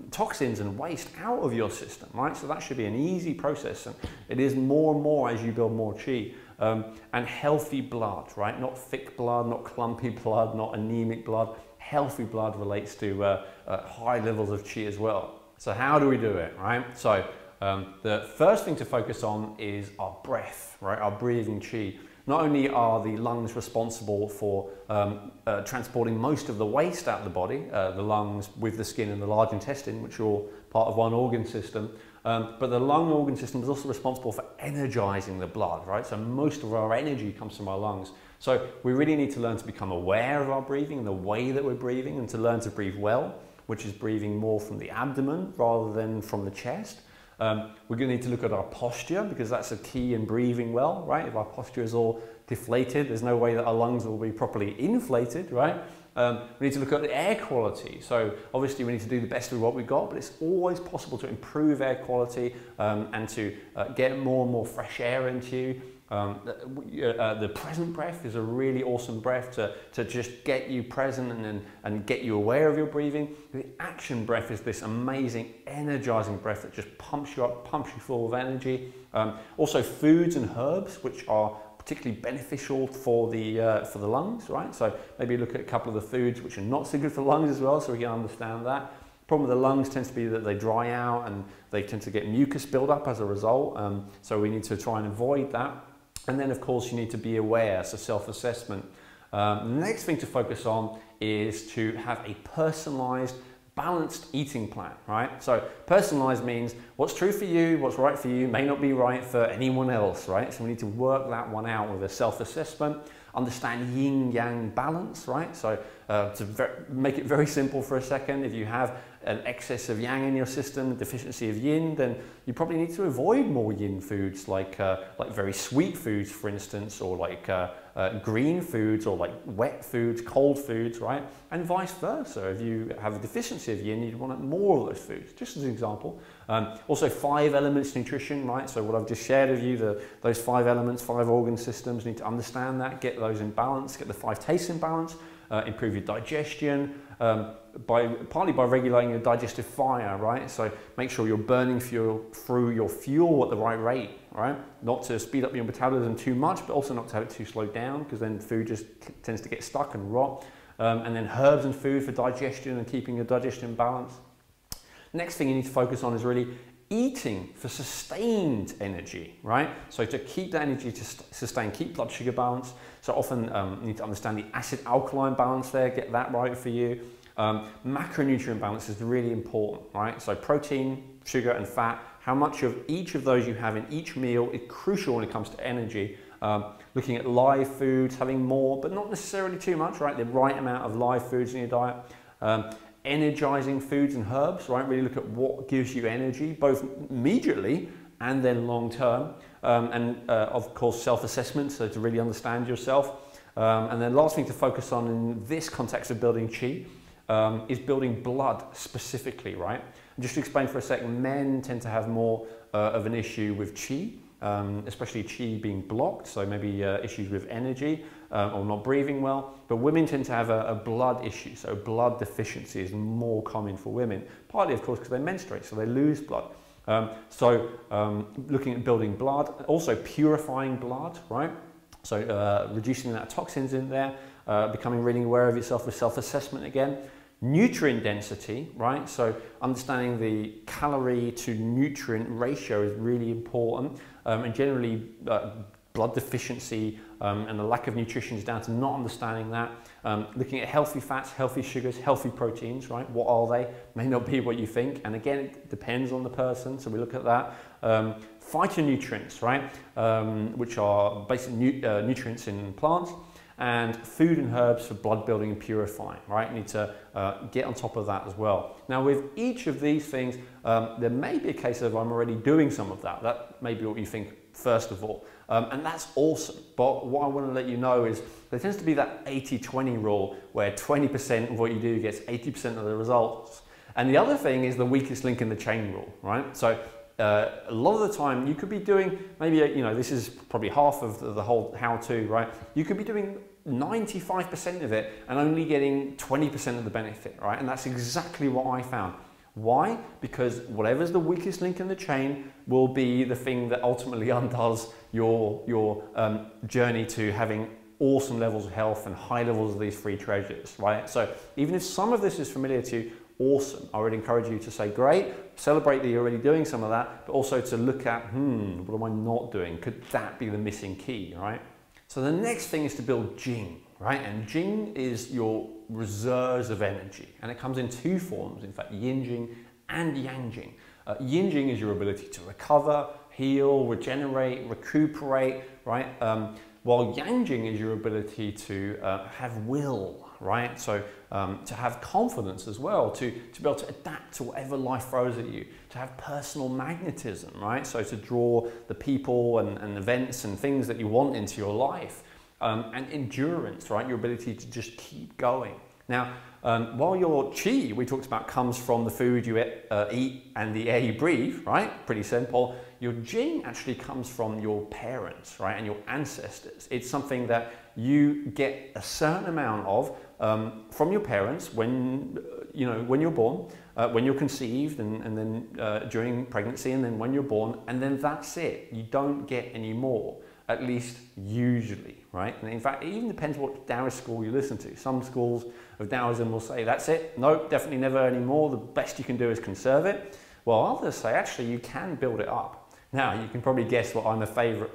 toxins and waste out of your system, right? So that should be an easy process, and it is more and more as you build more Qi. And healthy blood, right? Not thick blood, not clumpy blood, not anemic blood. Healthy blood relates to high levels of Qi as well. So how do we do it, right? So the first thing to focus on is our breath, right? Our breathing Qi. Not only are the lungs responsible for transporting most of the waste out of the body, the lungs with the skin and the large intestine, which are all part of one organ system, but the lung organ system is also responsible for energizing the blood, right? So most of our energy comes from our lungs. So we really need to learn to become aware of our breathing and the way that we're breathing, and to learn to breathe well, which is breathing more from the abdomen rather than from the chest. We're going to need to look at our posture, because that's a key in breathing well, right? If our posture is all deflated, there's no way that our lungs will be properly inflated, right? We need to look at the air quality. So obviously we need to do the best with what we've got, but it's always possible to improve air quality and to get more and more fresh air into you. The present breath is a really awesome breath to just get you present and get you aware of your breathing. The action breath is this amazing energizing breath that just pumps you up, pumps you full of energy. Also foods and herbs, which are particularly beneficial for the lungs, right? So maybe look at a couple of the foods which are not so good for the lungs as well, so we can understand that. Problem with the lungs tends to be that they dry out and they tend to get mucus build up as a result. So we need to try and avoid that. And then of course you need to be aware, so self-assessment. The next thing to focus on is to have a personalized, balanced eating plan, right? So personalized means what's true for you, what's right for you may not be right for anyone else, right? So we need to work that one out with a self-assessment, understand yin-yang balance, right? So make it very simple for a second, if you have an excess of yang in your system, a deficiency of yin, then you probably need to avoid more yin foods like very sweet foods, for instance, or like green foods, or like wet foods, cold foods, right? And vice versa. If you have a deficiency of yin, you'd want more of those foods, just as an example. Also 5 elements nutrition, right? So what I've just shared with you, those 5 elements, 5 organ systems, you need to understand that, get those in balance, get the 5 tastes in balance, improve your digestion, partly by regulating your digestive fire, right? So make sure you're burning through your fuel at the right rate, right? Not to speed up your metabolism too much, but also not to have it too slowed down, because then food just tends to get stuck and rot. And then herbs and food for digestion and keeping your digestion in balance. Next thing you need to focus on is really eating for sustained energy, right? So to keep that energy to sustain, keep blood sugar balance. So often you need to understand the acid-alkaline balance there, get that right for you. Macronutrient balance is really important, right? So protein, sugar and fat, how much of each of those you have in each meal is crucial when it comes to energy. Looking at live foods, having more, but not necessarily too much, right? The right amount of live foods in your diet. Energizing foods and herbs, right? Really look at what gives you energy, both immediately and then long term. Of course, self-assessment, so to really understand yourself. And then last thing to focus on in this context of building qi is building blood specifically, right? And just to explain for a second, men tend to have more of an issue with qi, especially qi being blocked, so maybe issues with energy or not breathing well. But women tend to have a blood issue, so blood deficiency is more common for women, partly of course because they menstruate, so they lose blood. Looking at building blood, also purifying blood, right? So reducing that toxins in there, becoming really aware of yourself with self-assessment again. Nutrient density, right? So understanding the calorie to nutrient ratio is really important, and generally blood deficiency and the lack of nutrition is down to not understanding that. Looking at healthy fats, healthy sugars, healthy proteins, right? What are they? May not be what you think, and again it depends on the person, so we look at that. Phytonutrients, right? Which are basic nutrients in plants. And food and herbs for blood building and purifying, right? You need to get on top of that as well. Now with each of these things, there may be a case of I'm already doing some of that. That may be what you think first of all. And that's awesome. But what I want to let you know is there tends to be that 80-20 rule where 20% of what you do gets 80% of the results. And the other thing is the weakest link in the chain rule, right? So a lot of the time you could be doing maybe, this is probably half of the whole how-to, right? You could be doing 95% of it and only getting 20% of the benefit, right? And that's exactly what I found. Why? Because whatever's the weakest link in the chain will be the thing that ultimately undoes your journey to having awesome levels of health and high levels of these free treasures, right? So even if some of this is familiar to you, awesome. I would encourage you to say, great, celebrate that you're already doing some of that, but also to look at, what am I not doing? Could that be the missing key, right? So the next thing is to build Jing, right? And Jing is your reserves of energy, and it comes in 2 forms, in fact, Yin Jing and Yang Jing. Yin Jing is your ability to recover, heal, regenerate, recuperate, right? while Yang Jing is your ability to have will, right? So to have confidence as well, to be able to adapt to whatever life throws at you, to have personal magnetism, right? So to draw the people and events and things that you want into your life, and endurance, right? Your ability to just keep going. Now, while your qi, we talked about, comes from the food you eat and the air you breathe, right? Pretty simple. Your jing actually comes from your parents, right? And your ancestors. It's something that you get a certain amount of from your parents when, when you're born, when you're conceived, and then during pregnancy, and then when you're born, and then that's it. You don't get any more, at least usually, right? And in fact, it even depends what Taoist school you listen to. Some schools of Taoism will say, that's it, no, definitely never any more, the best you can do is conserve it. While others say, actually, you can build it up. Now, you can probably guess what I'm in favour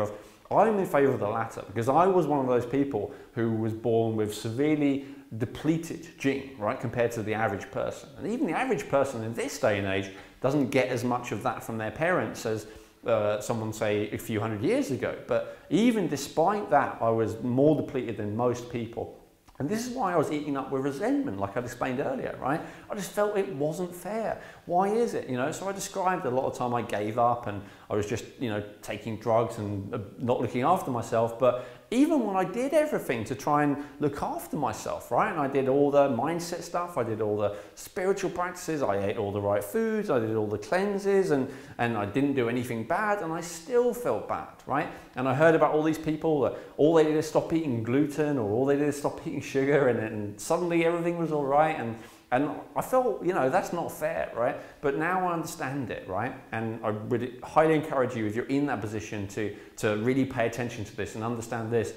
of. I'm in favour of the latter, because I was one of those people who was born with severely depleted jing, right, compared to the average person. And even the average person in this day and age doesn't get as much of that from their parents as someone, say, a few hundred years ago. But even despite that, I was more depleted than most people. And this is why I was eating up with resentment, like I explained earlier, right? I just felt it wasn't fair. Why is it, So I described a lot of time I gave up and I was just, taking drugs and not looking after myself. But even when I did everything to try and look after myself, right? And I did all the mindset stuff, I did all the spiritual practices, I ate all the right foods, I did all the cleanses, and I didn't do anything bad, and I still felt bad, right? And I heard about all these people that all they did is stop eating gluten, or all they did is stop eating sugar, and suddenly everything was all right. And I felt, that's not fair, right? But now I understand it, right? And I really highly encourage you, if you're in that position, to really pay attention to this and understand this.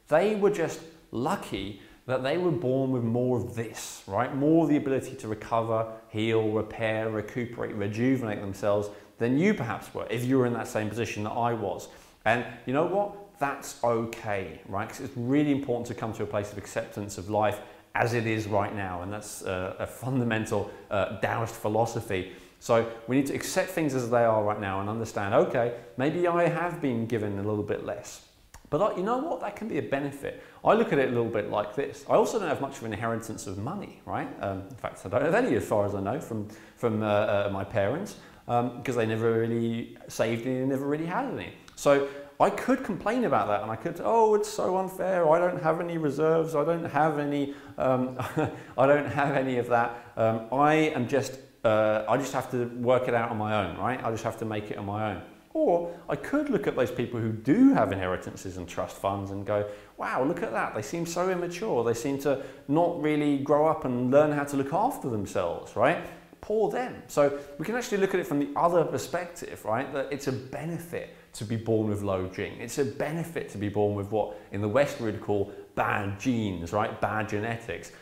They were just lucky that they were born with more of this, right? More of the ability to recover, heal, repair, recuperate, rejuvenate themselves than you perhaps were, if you were in that same position that I was. And you know what? That's okay, right? Because it's really important to come to a place of acceptance of life as it is right now, and that's a fundamental Taoist philosophy. So we need to accept things as they are right now and understand, okay, maybe I have been given a little bit less. But you know what? That can be a benefit. I look at it a little bit like this. I also don't have much of an inheritance of money, right? In fact, I don't have any, as far as I know, from my parents, because they never really saved any and never really had any. So I could complain about that, and I could, oh, it's so unfair. I don't have any reserves. I don't have any. I don't have any of that. I just have to work it out on my own, right? I just have to make it on my own. Or I could look at those people who do have inheritances and trust funds and go, wow, look at that. They seem so immature. They seem to not really grow up and learn how to look after themselves, right? Poor them. So we can actually look at it from the other perspective, right? That it's a benefit to be born with low jing. It's a benefit to be born with what in the West we would call bad genes, right? Bad genetics,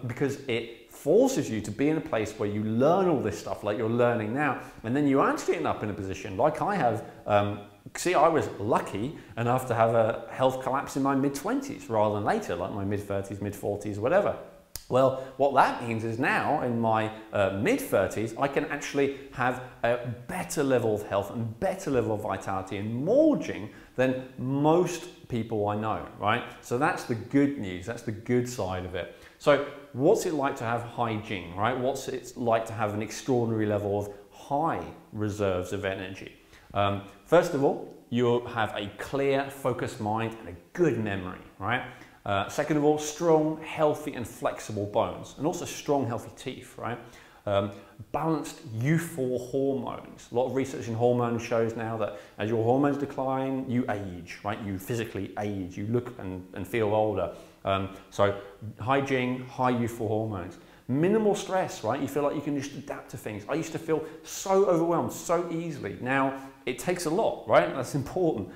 because it forces you to be in a place where you learn all this stuff like you're learning now, and then you actually end up in a position like I have. See, I was lucky enough to have a health collapse in my mid-20s rather than later, like my mid-30s, mid-40s, whatever. Well, what that means is now in my mid-30s, I can actually have a better level of health and better level of vitality and more jing than most people I know, right? So that's the good news, that's the good side of it. So what's it like to have high jing, right? What's it like to have an extraordinary level of high reserves of energy? First of all, you'll have a clear, focused mind and a good memory, right? Second of all, strong, healthy and flexible bones, and also strong, healthy teeth, right? Balanced, youthful hormones. A lot of research in hormones shows now that as your hormones decline, you age, right? You physically age, you look and feel older. So high jing, high youthful hormones. Minimal stress, right? You feel like you can just adapt to things. I used to feel so overwhelmed so easily. Now, it takes a lot, right? That's important.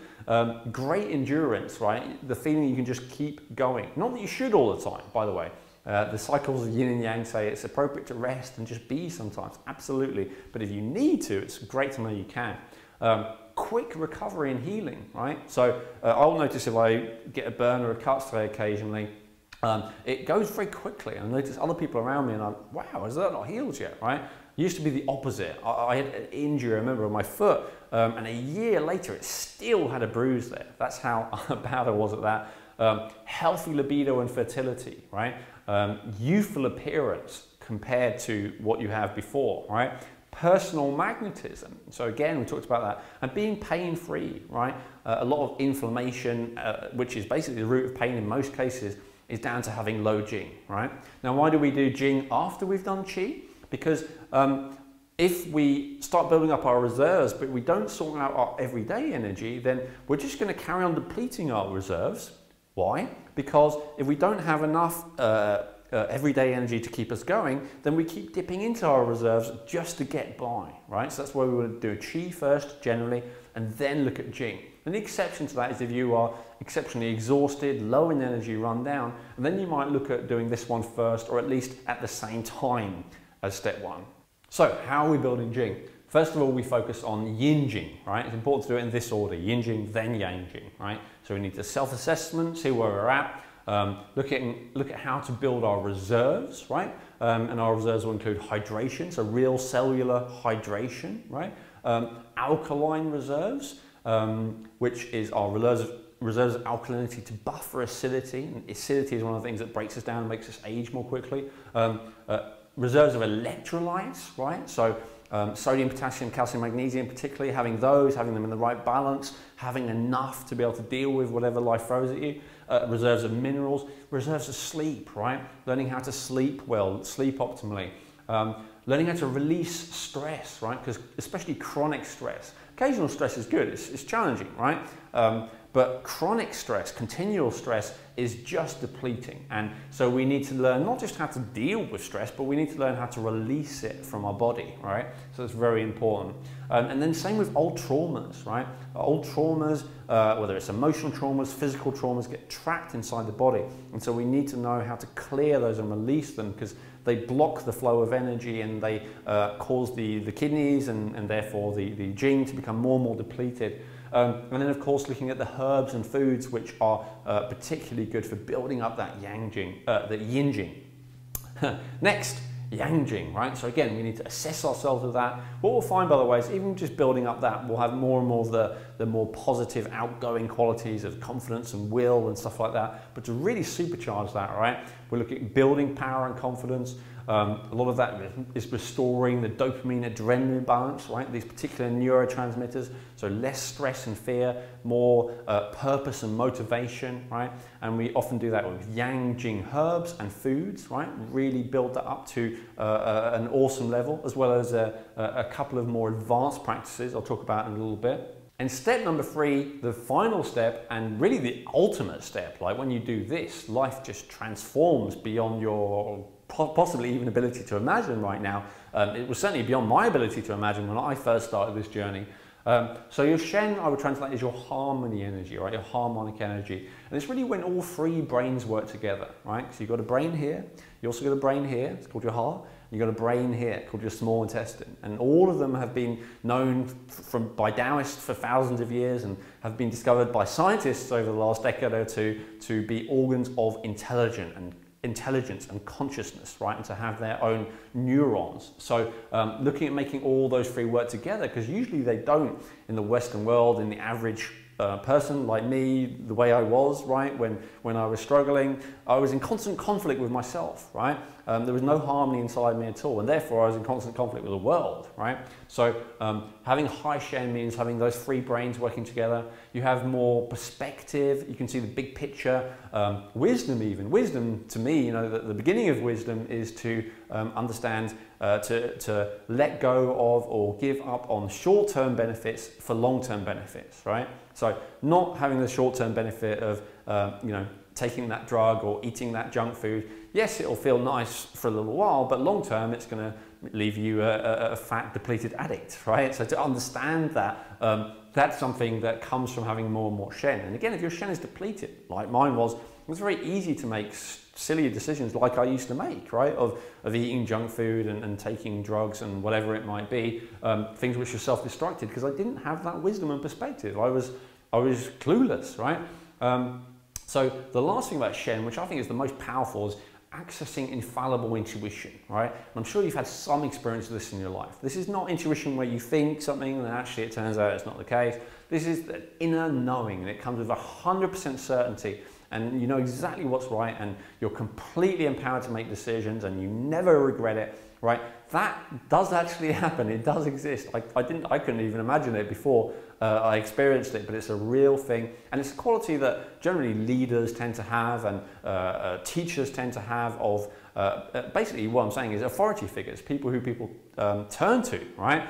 Great endurance, right? The feeling you can just keep going. Not that you should all the time, by the way. The cycles of yin and yang say it's appropriate to rest and just be sometimes, absolutely. But if you need to, it's great to know you can. Quick recovery and healing, right? So I'll notice if I get a burn or a cut say occasionally, it goes very quickly. I notice other people around me and I'm, wow, is that not healed yet, right? Used to be the opposite. I had an injury, I remember, on my foot, and a year later it still had a bruise there. That's how bad I was at that. Healthy libido and fertility, right? Youthful appearance compared to what you have before, right? Personal magnetism. So again, we talked about that. And being pain-free, right? A lot of inflammation, which is basically the root of pain in most cases, is down to having low Jing, right? Now, why do we do Jing after we've done Qi? Because if we start building up our reserves, but we don't sort out our everyday energy, then we're just going to carry on depleting our reserves. Why? Because if we don't have enough everyday energy to keep us going, then we keep dipping into our reserves just to get by, right? So that's why we would do a Qi first, generally, and then look at Jing. And the exception to that is if you are exceptionally exhausted, low in energy, run down, and then you might look at doing this one first, or at least at the same time as step one. So how are we building Jing? First of all, we focus on Yin Jing, right? It's important to do it in this order, Yin Jing, then Yang Jing, right? So we need to self-assessment, see where we're at, look at how to build our reserves, right? And our reserves will include hydration, so real cellular hydration, right? Alkaline reserves, which is our reserves of alkalinity to buffer acidity. And acidity is one of the things that breaks us down and makes us age more quickly. Reserves of electrolytes, right? So sodium, potassium, calcium, magnesium, particularly having them in the right balance, having enough to be able to deal with whatever life throws at you. Reserves of minerals, reserves of sleep, right? Learning how to sleep well, sleep optimally. Learning how to release stress, right? Because especially chronic stress. Occasional stress is good, it's challenging, right? But chronic stress, continual stress is just depleting. And so we need to learn not just how to deal with stress, but we need to learn how to release it from our body, right? So it's very important. And then same with old traumas, right? Old traumas, whether it's emotional traumas, physical traumas, get trapped inside the body. And so we need to know how to clear those and release them, because they block the flow of energy and they cause the kidneys and therefore the Jing to become more and more depleted. And then of course looking at the herbs and foods which are particularly good for building up that Yang Jing, the Yin Jing. Next, Yang Jing, right? So again, we need to assess ourselves with that. What we'll find, by the way, is even just building up that, we'll have more and more of the more positive, outgoing qualities of confidence and will and stuff like that. But to really supercharge that, right? We're looking at building power and confidence. A lot of that is restoring the dopamine adrenaline balance, right? These particular neurotransmitters, so less stress and fear, more purpose and motivation, right? And we often do that with Yang Jing herbs and foods, right? Really build that up to an awesome level, as well as a couple of more advanced practices I'll talk about in a little bit. And step number 3, the final step, and really the ultimate step, like when you do this, life just transforms beyond your possibly even ability to imagine right now. It was certainly beyond my ability to imagine when I first started this journey. So your Shen, I would translate as your harmony energy, right? Your harmonic energy. And it's really when all 3 brains work together, right? So you've got a brain here, you also got a brain here, it's called your heart. You've got a brain here called your small intestine. And all of them have been known by Taoists for thousands of years and have been discovered by scientists over the last decade or two to be organs of intelligence and consciousness, right? And to have their own neurons. So looking at making all those 3 work together, because usually they don't in the Western world, in the average person like me, the way I was, right? When I was struggling, I was in constant conflict with myself, right? There was no harmony inside me at all, and therefore I was in constant conflict with the world, right? So having high Shen means having those 3 brains working together. You have more perspective, you can see the big picture, wisdom even. Wisdom, to me, you know, the beginning of wisdom is to understand, to let go of or give up on short-term benefits for long-term benefits, right? So not having the short-term benefit of, you know, taking that drug or eating that junk food. Yes, it'll feel nice for a little while, but long-term it's going to leave you a fat, depleted addict, right? So to understand that, that's something that comes from having more and more Shen. And again, if your Shen is depleted, like mine was, it's very easy to make silly decisions like I used to make, right? Of eating junk food and taking drugs and whatever it might be, things which are self-destructive, because I didn't have that wisdom and perspective. I was clueless, right? So the last thing about Shen, which I think is the most powerful, is accessing infallible intuition, right? And I'm sure you've had some experience of this in your life. This is not intuition where you think something and actually it turns out it's not the case. This is the inner knowing, and it comes with 100% certainty, and you know exactly what's right, and you're completely empowered to make decisions, and you never regret it, right? That does actually happen. It does exist. I couldn't even imagine it before I experienced it, but it's a real thing, and it's a quality that generally leaders tend to have, and teachers tend to have of basically what I'm saying is authority figures, people who people turn to, right?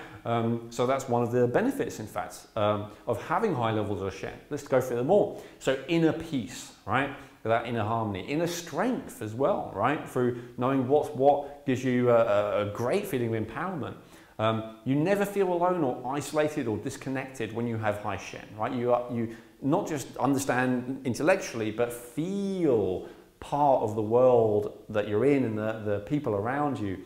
So that's one of the benefits, in fact, of having high levels of Shen. Let's go through them all. So inner peace, right? That inner harmony, inner strength as well, right? Through knowing what's what gives you a great feeling of empowerment. You never feel alone or isolated or disconnected when you have high Shen, right? You not just understand intellectually, but feel part of the world that you're in and the people around you.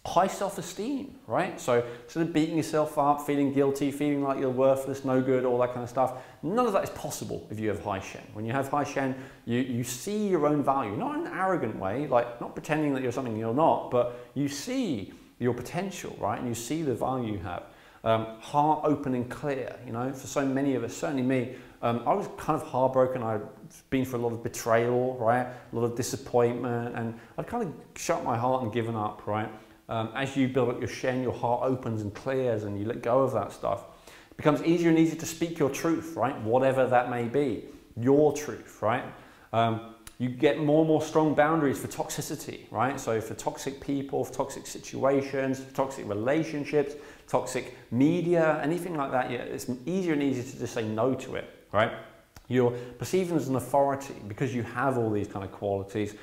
High self-esteem, right? So instead of beating yourself up, feeling guilty, feeling like you're worthless, no good, all that kind of stuff, none of that is possible if you have high Shen. When you have high Shen, you see your own value, not in an arrogant way, like not pretending that you're something you're not, but you see your potential, right? And you see the value you have. Heart open and clear, you know, for so many of us, certainly me, I was kind of heartbroken. I'd been through a lot of betrayal, right? A lot of disappointment, and I'd kind of shut my heart and given up, right? As you build up your Shen, your heart opens and clears, and you let go of that stuff. It becomes easier and easier to speak your truth, right? Whatever that may be, your truth, right? You get more and more strong boundaries for toxicity, right? So for toxic people, for toxic situations, for toxic relationships, toxic media, anything like that, yeah, it's easier and easier to just say no to it, right? You're perceived as an authority because you have all these kind of qualities.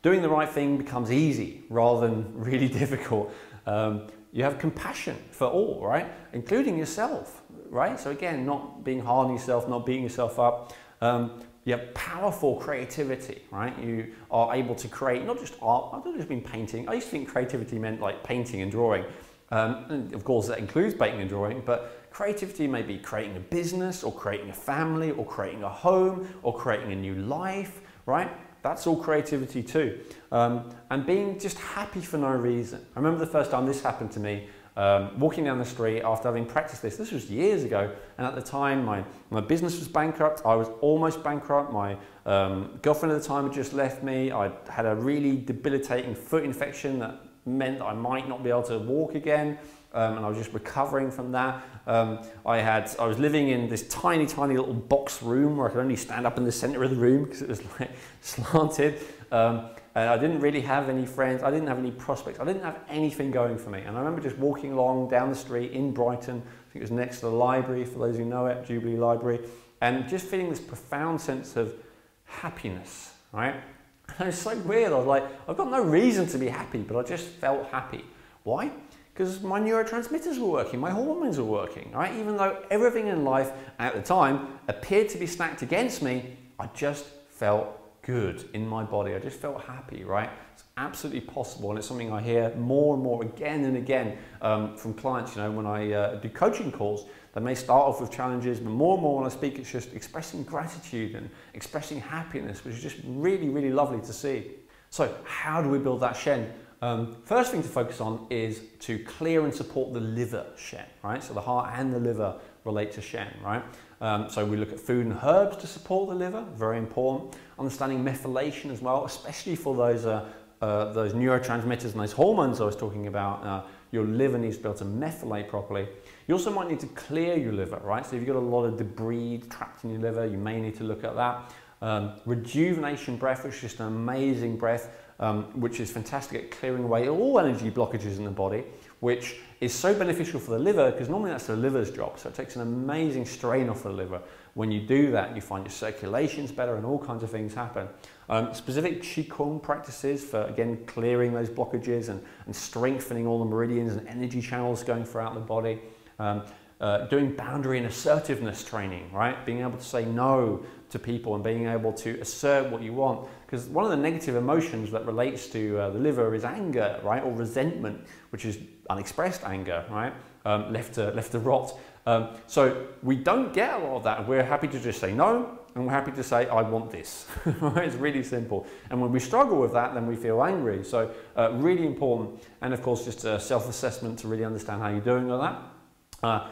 Doing the right thing becomes easy rather than really difficult. You have compassion for all, right? Including yourself, right? So again, not being hard on yourself, not beating yourself up. You have powerful creativity, right? You are able to create not just art. I've not just been painting. I used to think creativity meant like painting and drawing. And of course that includes painting and drawing, but creativity may be creating a business or creating a family or creating a home or creating a new life, right? That's all creativity too. And being just happy for no reason. I remember the first time this happened to me, walking down the street after having practiced this. This was years ago, and at the time my business was bankrupt. I was almost bankrupt. My girlfriend at the time had just left me. I had a really debilitating foot infection that meant that I might not be able to walk again, and I was just recovering from that. I was living in this tiny little box room where I could only stand up in the center of the room because it was like slanted. And I didn't really have any friends, I didn't have any prospects, I didn't have anything going for me. And I remember just walking along down the street in Brighton, I think it was next to the library, for those who know it, Jubilee Library, and just feeling this profound sense of happiness, right? And it's so weird, I was like, I've got no reason to be happy, but I just felt happy. Why? Because my neurotransmitters were working, my hormones were working, right? Even though everything in life at the time appeared to be stacked against me, I just felt good in my body. I just felt happy, right? It's absolutely possible, and it's something I hear more and more again and again from clients. You know, when I do coaching calls, they may start off with challenges, but more and more when I speak, it's just expressing gratitude and expressing happiness, which is just really, really lovely to see. So how do we build that Shen? First thing to focus on is to clear and support the liver Shen, right? So the heart and the liver relate to Shen, right? So we look at food and herbs to support the liver, very important. Understanding methylation as well, especially for those neurotransmitters and those hormones I was talking about. Your liver needs to be able to methylate properly. You also might need to clear your liver, right? So if you've got a lot of debris trapped in your liver, you may need to look at that. Rejuvenation breath, which is just an amazing breath, which is fantastic at clearing away all energy blockages in the body, which is so beneficial for the liver because normally that's the liver's job. So it takes an amazing strain off the liver. When you do that, you find your circulation's better and all kinds of things happen. Specific Qigong practices for, again, clearing those blockages and strengthening all the meridians and energy channels going throughout the body. Doing boundary and assertiveness training, right? Being able to say no to people and being able to assert what you want. Because one of the negative emotions that relates to the liver is anger, right? Or resentment, which is unexpressed anger, right? Left to rot. So we don't get a lot of that. We're happy to just say no, and we're happy to say, I want this. It's really simple. And when we struggle with that, then we feel angry. So really important. And of course, just a self-assessment to really understand how you're doing with that.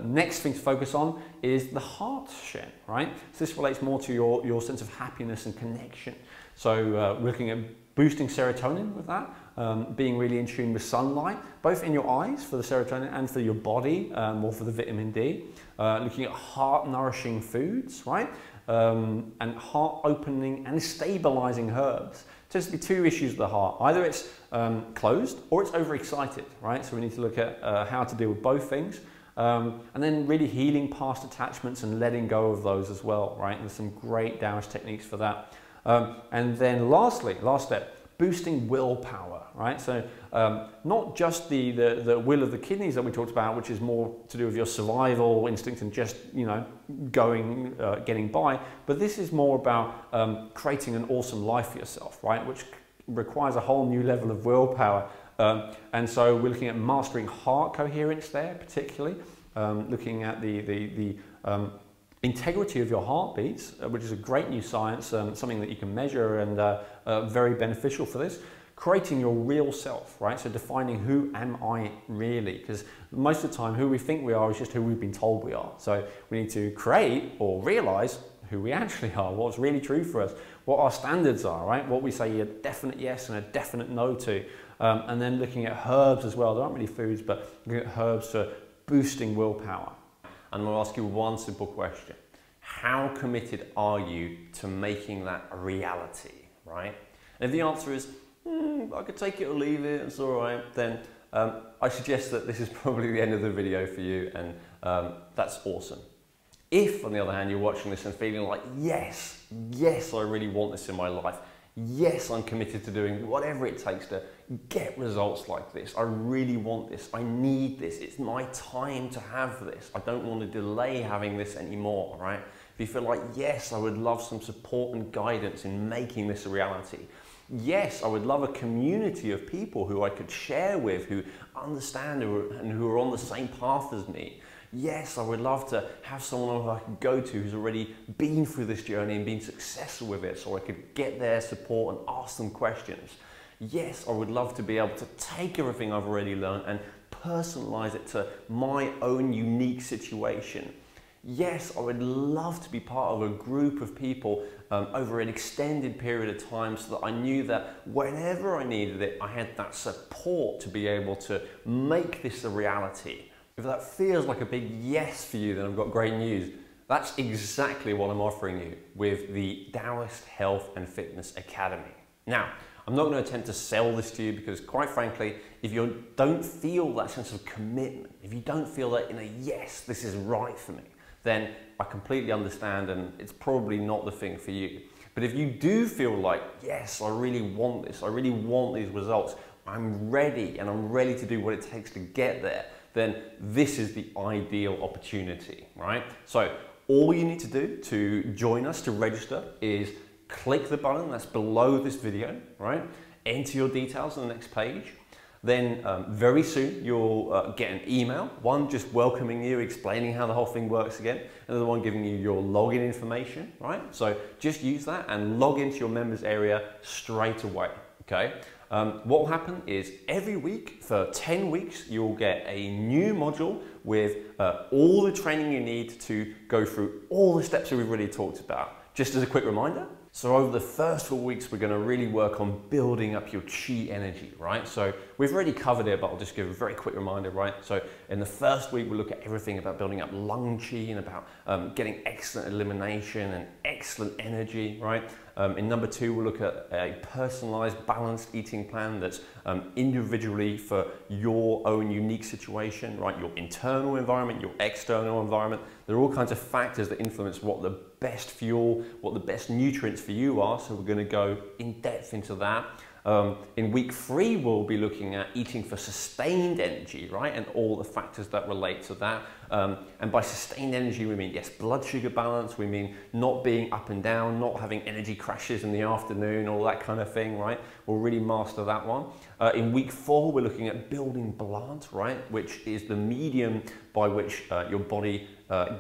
Next thing to focus on is the heart shen, right? So this relates more to your sense of happiness and connection. So we're looking at boosting serotonin with that, being really in tune with sunlight, both in your eyes for the serotonin and for your body, more for the vitamin D. Looking at heart-nourishing foods, right? And heart-opening and stabilizing herbs. Tends to be two issues with the heart. Either it's closed or it's overexcited, right? So we need to look at how to deal with both things. And then really healing past attachments and letting go of those as well, right? There's some great Taoist techniques for that. And then lastly, last step, boosting willpower, right? So not just the will of the kidneys that we talked about, which is more to do with your survival instinct and just, you know, getting by, but this is more about creating an awesome life for yourself, right? Which requires a whole new level of willpower. And so we're looking at mastering heart coherence there, particularly, looking at the integrity of your heartbeats, which is a great new science, something that you can measure and very beneficial for this. Creating your real self, right? So defining who am I really? Because most of the time who we think we are is just who we've been told we are. So we need to create or realize who we actually are, what's really true for us, what our standards are, right? What we say a definite yes and a definite no to. And then looking at herbs as well. There aren't really foods, but looking at herbs for boosting willpower. And I'm going to ask you one simple question. How committed are you to making that a reality, right? And if the answer is, I could take it or leave it, it's all right, then I suggest that this is probably the end of the video for you, and that's awesome. If, on the other hand, you're watching this and feeling like, yes, I really want this in my life, yes, I'm committed to doing whatever it takes to get results like this. I really want this. I need this. It's my time to have this. I don't want to delay having this anymore, right? If you feel like, yes, I would love some support and guidance in making this a reality. Yes, I would love a community of people who I could share with, who understand and who are on the same path as me. Yes, I would love to have someone who I could go to who's already been through this journey and been successful with it, so I could get their support and ask them questions. Yes, I would love to be able to take everything I've already learned and personalize it to my own unique situation. Yes, I would love to be part of a group of people over an extended period of time so that I knew that whenever I needed it, I had that support to be able to make this a reality. If that feels like a big yes for you, then I've got great news. That's exactly what I'm offering you with the Taoist Health and Fitness Academy. Now, I'm not going to attempt to sell this to you because, quite frankly, if you don't feel that sense of commitment, if you don't feel that in a yes, this is right for me, then I completely understand and it's probably not the thing for you. But if you do feel like, yes, I really want this, I really want these results, I'm ready and I'm ready to do what it takes to get there, then this is the ideal opportunity, right? So all you need to do to join us, to register, is click the button that's below this video, right? Enter your details on the next page. Then very soon you'll get an email, one just welcoming you, explaining how the whole thing works again, and the one giving you your login information, right? So just use that and log into your members area straight away, okay? What will happen is every week for 10 weeks, you'll get a new module with all the training you need to go through all the steps that we've already talked about. Just as a quick reminder, so over the first 4 weeks, we're going to really work on building up your chi energy, right? So we've already covered it, but I'll just give a very quick reminder, right? So in the first week, we'll look at everything about building up lung chi and about getting excellent elimination and excellent energy, right? In number 2, we'll look at a personalized, balanced eating plan that's individually for your own unique situation, right? Your internal environment, your external environment. There are all kinds of factors that influence what the best fuel, what the best nutrients for you are. So we're going to go in depth into that. In week 3, we'll be looking at eating for sustained energy, right? And all the factors that relate to that. And by sustained energy, we mean, yes, blood sugar balance. We mean not being up and down, not having energy crashes in the afternoon, all that kind of thing, right? We'll really master that one. In week 4, we're looking at building blood, right? Which is the medium by which your body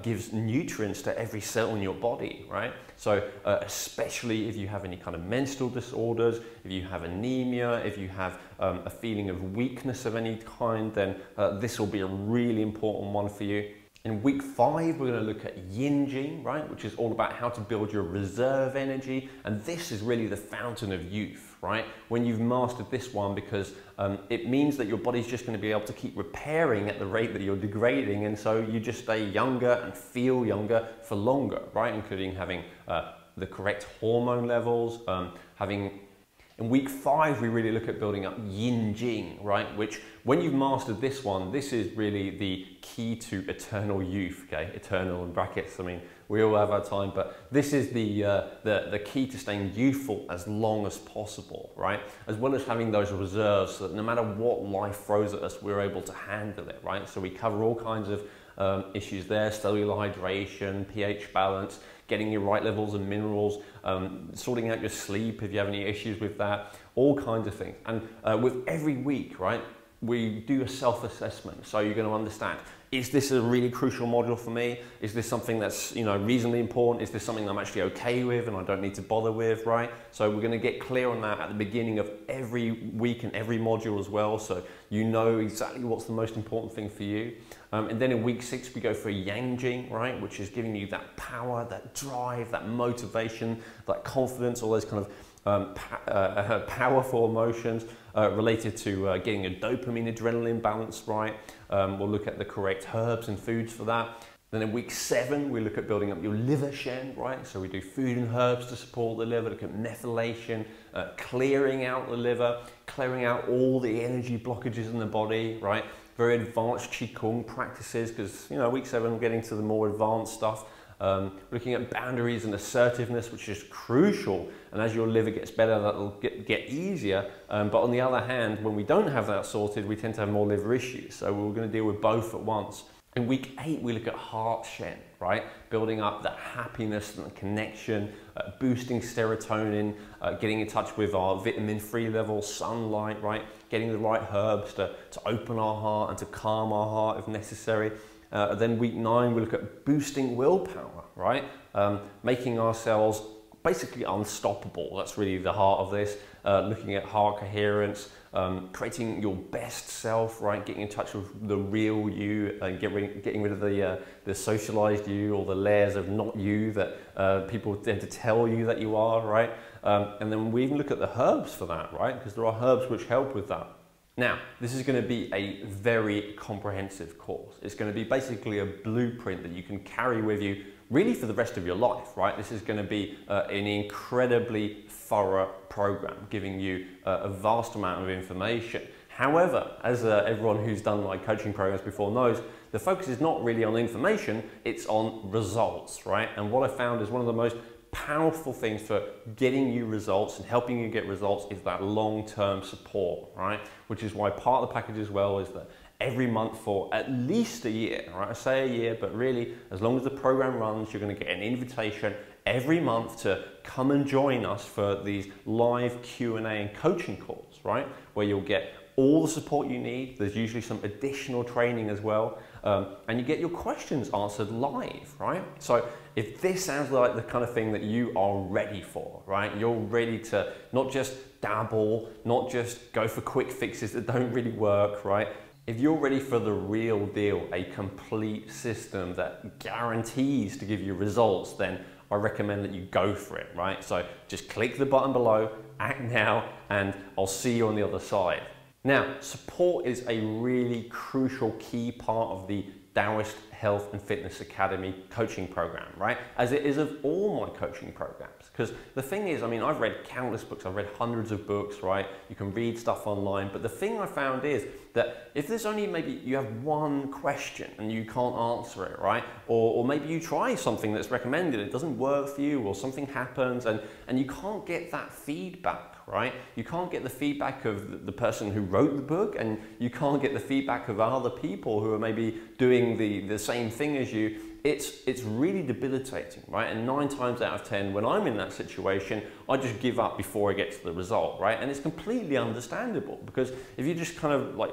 gives nutrients to every cell in your body, right? So especially if you have any kind of menstrual disorders, if you have anemia, if you have a feeling of weakness of any kind, then this will be a really important one for you. In week 5, we're going to look at yin jing, right, which is all about how to build your reserve energy. And this is really the fountain of youth, right? When you've mastered this one, because it means that your body's just going to be able to keep repairing at the rate that you're degrading. And so you just stay younger and feel younger for longer, right? Including having the correct hormone levels, In week 5, we really look at building up yin jing, right? Which, when you've mastered this one, this is really the key to eternal youth, okay? Eternal in brackets, I mean, we all have our time, but this is the key to staying youthful as long as possible, right? As well as having those reserves so that no matter what life throws at us, we're able to handle it, right? So we cover all kinds of issues there: cellular hydration, pH balance, getting your right levels of minerals, sorting out your sleep if you have any issues with that, all kinds of things. And with every week, right, we do a self-assessment. So you're going to understand, is this a really crucial module for me? Is this something that's, you know, reasonably important? Is this something I'm actually okay with and I don't need to bother with, right? So we're going to get clear on that at the beginning of every week and every module as well, so you know exactly what's the most important thing for you. And then in week 6, we go for yang jing, right, which is giving you that power, that drive, that motivation, that confidence, all those kind of powerful emotions related to getting a dopamine adrenaline balance right. We'll look at the correct herbs and foods for that. Then in week 7, we look at building up your liver shen, right? So we do food and herbs to support the liver, look at methylation, clearing out the liver, clearing out all the energy blockages in the body, right? Very advanced Qigong practices, because, you know, week 7, we're getting to the more advanced stuff. Looking at boundaries and assertiveness, which is crucial, and as your liver gets better, that'll get easier. But on the other hand, when we don't have that sorted, we tend to have more liver issues. So we're going to deal with both at once. In week 8, we look at heart shen, right? Building up that happiness and the connection, boosting serotonin, getting in touch with our vitamin 3 levels, sunlight, right? Getting the right herbs to open our heart and to calm our heart if necessary. Then week 9, we look at boosting willpower, right? Making ourselves basically unstoppable. That's really the heart of this. Looking at heart coherence, creating your best self, right? Getting in touch with the real you, and getting rid of the socialized you, or the layers of not you that people tend to tell you that you are, right? And then we even look at the herbs for that, right? Because there are herbs which help with that. Now, this is going to be a very comprehensive course. It's going to be basically a blueprint that you can carry with you really for the rest of your life, right? This is going to be an incredibly thorough program, giving you a vast amount of information. However, as everyone who's done my coaching programs before knows, the focus is not really on information, it's on results, right? And what I found is one of the most powerful things for getting you results and helping you get results is that long-term support, right? Which is why part of the package as well is that every month for at least a year, right? I say a year, but really, as long as the program runs, you're going to get an invitation every month to come and join us for these live Q&A and coaching calls, right? Where you'll get all the support you need. There's usually some additional training as well. And you get your questions answered live, right? So if this sounds like the kind of thing that you are ready for, right? You're ready to not just dabble, not just go for quick fixes that don't really work, right? If you're ready for the real deal, a complete system that guarantees to give you results, then I recommend that you go for it, right? So just click the button below, act now, and I'll see you on the other side. Now, support is a really crucial key part of the Taoist Health and Fitness Academy coaching program, right? As it is of all my coaching programs. Because the thing is, I mean, I've read countless books, I've read hundreds of books, right? You can read stuff online, but the thing I found is that if there's only maybe you have one question and you can't answer it, right? Or maybe you try something that's recommended, it doesn't work for you, or something happens and you can't get that feedback, right? You can't get the feedback of the person who wrote the book, and you can't get the feedback of other people who are maybe doing the same thing as you. It's really debilitating, right? And 9 times out of 10, when I'm in that situation, I just give up before I get to the result, right? And it's completely understandable, because if you just kind of like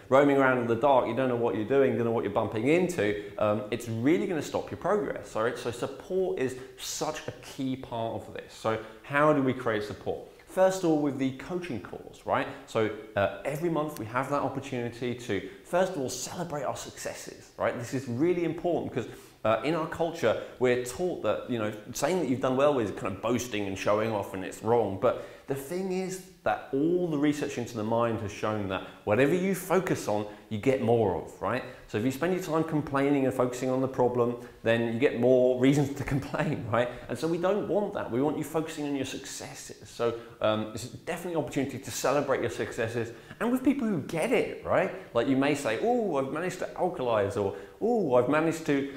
roaming around in the dark, you don't know what you're doing, you don't know what you're bumping into, it's really going to stop your progress, right? So support is such a key part of this. So how do we create support? First of all, with the coaching calls, right? So every month we have that opportunity to, first of all, celebrate our successes, right? This is really important because in our culture, we're taught that, you know, saying that you've done well is kind of boasting and showing off, and it's wrong. But the thing is that all the research into the mind has shown that whatever you focus on, you get more of, right? So if you spend your time complaining and focusing on the problem, then you get more reasons to complain, right? And so we don't want that. We want you focusing on your successes. So it's definitely an opportunity to celebrate your successes, and with people who get it, right? Like you may say, oh, I've managed to alkalize, or oh, I've managed to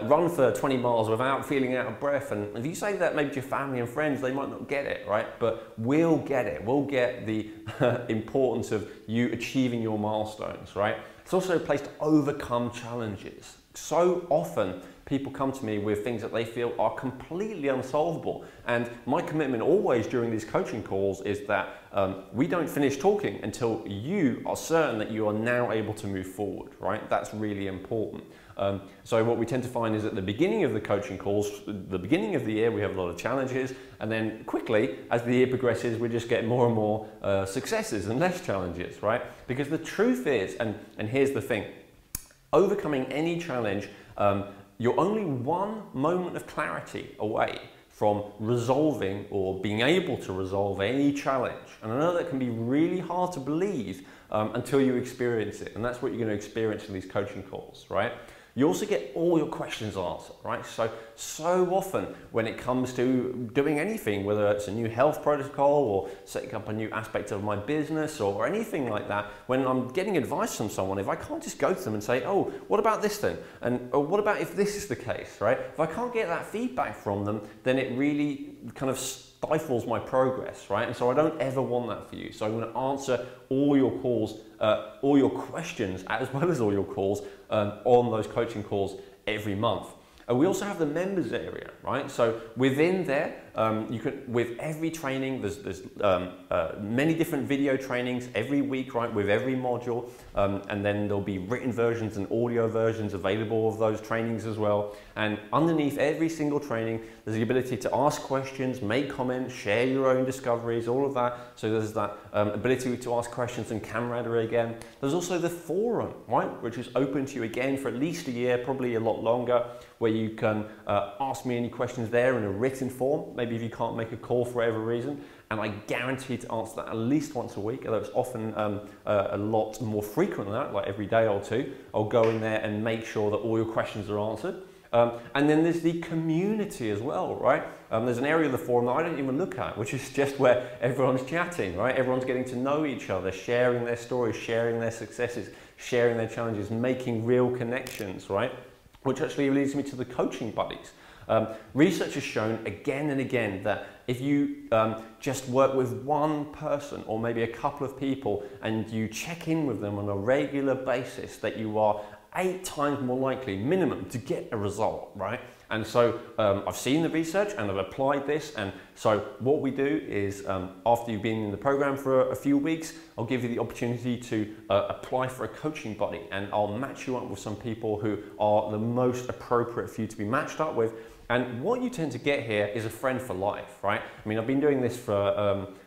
run for 20 miles without feeling out of breath. And if you say that maybe to your family and friends, they might not get it, right? But we'll get it. We'll get the importance of you achieving your milestones, right? It's also a place to overcome challenges. So often people come to me with things that they feel are completely unsolvable. And my commitment always during these coaching calls is that we don't finish talking until you are certain that you are now able to move forward, right? That's really important. So what we tend to find is at the beginning of the coaching calls, the beginning of the year, we have a lot of challenges, and then quickly, as the year progresses, we just get more and more successes and less challenges, right? Because the truth is, and here's the thing, overcoming any challenge, you're only one moment of clarity away from resolving or being able to resolve any challenge. And I know that can be really hard to believe until you experience it. And that's what you're going to experience in these coaching calls, right? You also get all your questions answered, right? So often when it comes to doing anything, whether it's a new health protocol or setting up a new aspect of my business or anything like that, when I'm getting advice from someone, if I can't just go to them and say, oh, what about this then? Or what about if this is the case, right? If I can't get that feedback from them, then it really kind of stifles my progress, right? And so I don't ever want that for you. So I'm going to answer all your calls, all your questions, as well as all your calls on those coaching calls every month. We also have the members area, right? So within there, you can, with every training, there's many different video trainings every week, right? With every module, and then there'll be written versions and audio versions available of those trainings as well. And underneath every single training, there's the ability to ask questions, make comments, share your own discoveries, all of that. So there's that ability to ask questions and camaraderie again. There's also the forum, right? Which is open to you again for at least a year, probably a lot longer, where you can ask me any questions there in a written form, maybe if you can't make a call for whatever reason, and I guarantee to answer that at least once a week, although it's often a lot more frequent than that, like every day or two. I'll go in there and make sure that all your questions are answered. And then there's the community as well, right? There's an area of the forum that I don't even look at, which is just where everyone's chatting, right? Everyone's getting to know each other, sharing their stories, sharing their successes, sharing their challenges, making real connections, right? Which actually leads me to the coaching buddies. Research has shown again and again that if you just work with one person or maybe a couple of people and you check in with them on a regular basis, that you are 8 times more likely, minimum, to get a result, right? And so I've seen the research and I've applied this, and so what we do is after you've been in the program for a few weeks, I'll give you the opportunity to apply for a coaching buddy, and I'll match you up with some people who are the most appropriate for you to be matched up with. And what you tend to get here is a friend for life, right? I mean, I've been doing this for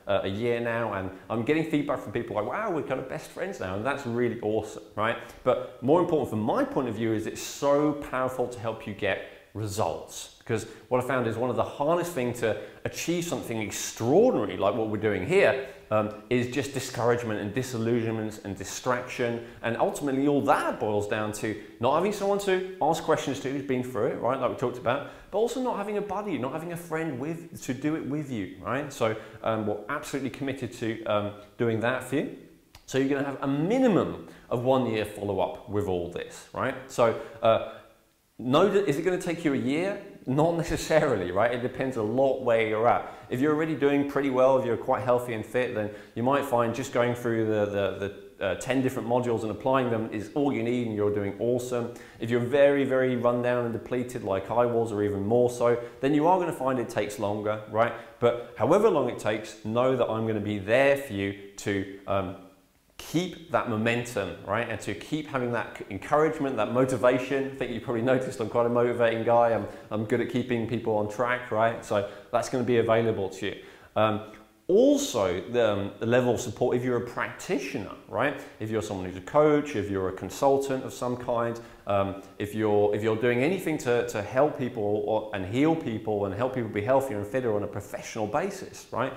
a year now, and I'm getting feedback from people like, wow, we're kind of best friends now, and that's really awesome, right? But more important from my point of view is it's so powerful to help you get results. Because what I found is one of the hardest things to achieve something extraordinary like what we're doing here is just discouragement and disillusionment and distraction, and ultimately all that boils down to not having someone to ask questions to who's been through it, right, like we talked about, but also not having a buddy, not having a friend to do it with you, right? So we're absolutely committed to doing that for you. So you're going to have a minimum of 1 year follow-up with all this, right? So know that, is it going to take you a year? Not necessarily, right? It depends a lot where you're at. If you're already doing pretty well, if you're quite healthy and fit, then you might find just going through the 10 different modules and applying them is all you need and you're doing awesome. If you're very, very run down and depleted like I was, or even more so, then you are going to find it takes longer, right? But however long it takes, know that I'm going to be there for you to keep that momentum, right? And to keep having that encouragement, that motivation. I think you probably noticed I'm quite a motivating guy. I'm good at keeping people on track, right? So that's going to be available to you. Also, the level of support if you're a practitioner, right? If you're someone who's a coach, if you're a consultant of some kind, if you're doing anything to help people and heal people and help people be healthier and fitter on a professional basis, right?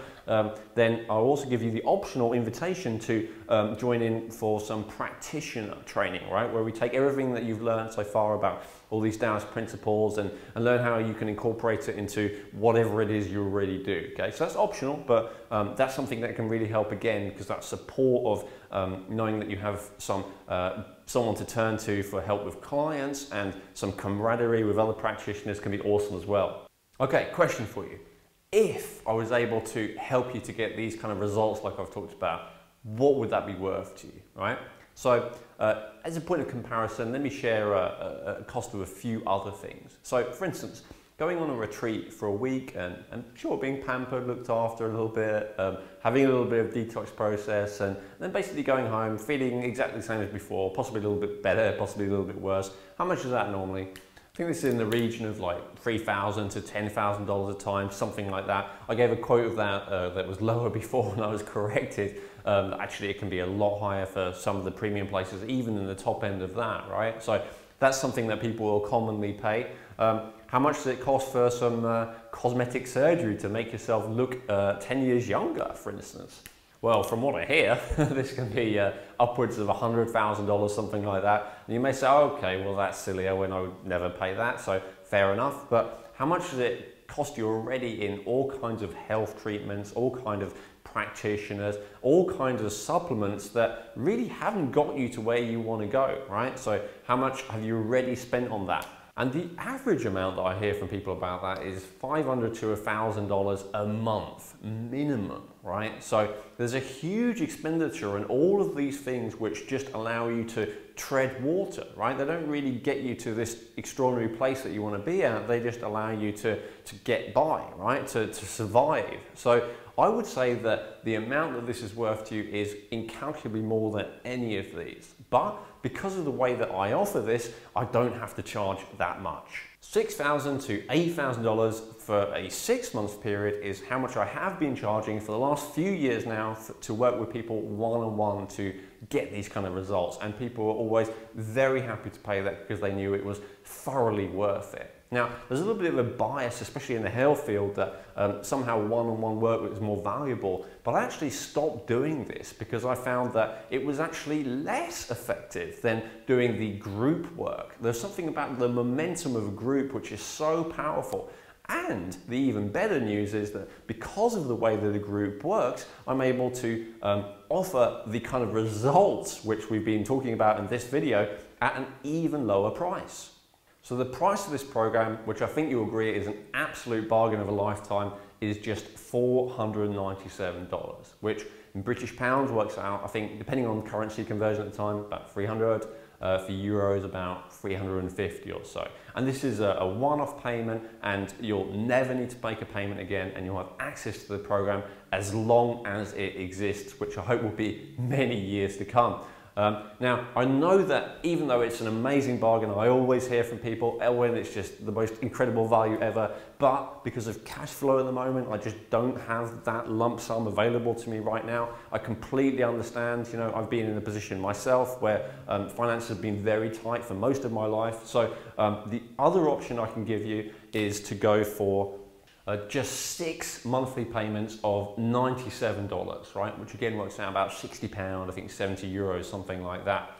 Then I'll also give you the optional invitation to join in for some practitioner training, right? Where we take everything that you've learned so far about all these Taoist principles and learn how you can incorporate it into whatever it is you already do, okay? So that's optional, but that's something that can really help again, because that support of knowing that you have someone to turn to for help with clients and some camaraderie with other practitioners can be awesome as well. Okay, question for you. If I was able to help you to get these kind of results like I've talked about, what would that be worth to you, right? So as a point of comparison, let me share a cost of a few other things. So for instance, going on a retreat for a week and sure, being pampered, looked after a little bit, having a little bit of detox process, and then basically going home feeling exactly the same as before, possibly a little bit better, possibly a little bit worse. How much is that normally? I think this is in the region of like $3,000 to $10,000 a time, something like that. I gave a quote of that that was lower before and I was corrected. Actually, it can be a lot higher for some of the premium places, even in the top end of that, right? So that's something that people will commonly pay. How much does it cost for some cosmetic surgery to make yourself look 10 years younger, for instance? Well, from what I hear, this can be upwards of $100,000, something like that. And you may say, oh, okay, well, that's silly. I would never pay that, so fair enough. But how much does it cost you already in all kinds of health treatments, all kinds of practitioners, all kinds of supplements that really haven't got you to where you want to go, right? So how much have you already spent on that? And the average amount that I hear from people about that is $500 to $1,000 a month minimum, right? So there's a huge expenditure on all of these things which just allow you to tread water, right? They don't really get you to this extraordinary place that you want to be at. They just allow you to get by, right? To survive. So I would say that the amount that this is worth to you is incalculably more than any of these. But because of the way that I offer this, I don't have to charge that much. $6,000 to $8,000 for a 6-month period is how much I have been charging for the last few years now to work with people one-on-one to get these kind of results. And people were always very happy to pay that because they knew it was thoroughly worth it. Now, there's a little bit of a bias, especially in the health field, that somehow one-on-one work is more valuable, but I actually stopped doing this because I found that it was actually less effective than doing the group work. There's something about the momentum of a group which is so powerful. And the even better news is that because of the way that the group works, I'm able to offer the kind of results which we've been talking about in this video at an even lower price. So the price of this program, which I think you'll agree is an absolute bargain of a lifetime, is just $497, which in British pounds works out, I think, depending on currency conversion at the time, about 300. For euros, about 350 or so. And this is a one-off payment, and you'll never need to make a payment again, and you'll have access to the program as long as it exists, which I hope will be many years to come. Now, I know that even though it's an amazing bargain, I always hear from people, Elwyn, it's just the most incredible value ever, but because of cash flow at the moment, I just don't have that lump sum available to me right now. I completely understand, you know, I've been in a position myself where finances have been very tight for most of my life. So the other option I can give you is to go for just 6 monthly payments of $97, right? Which again works out about £60, I think 70 euros, something like that.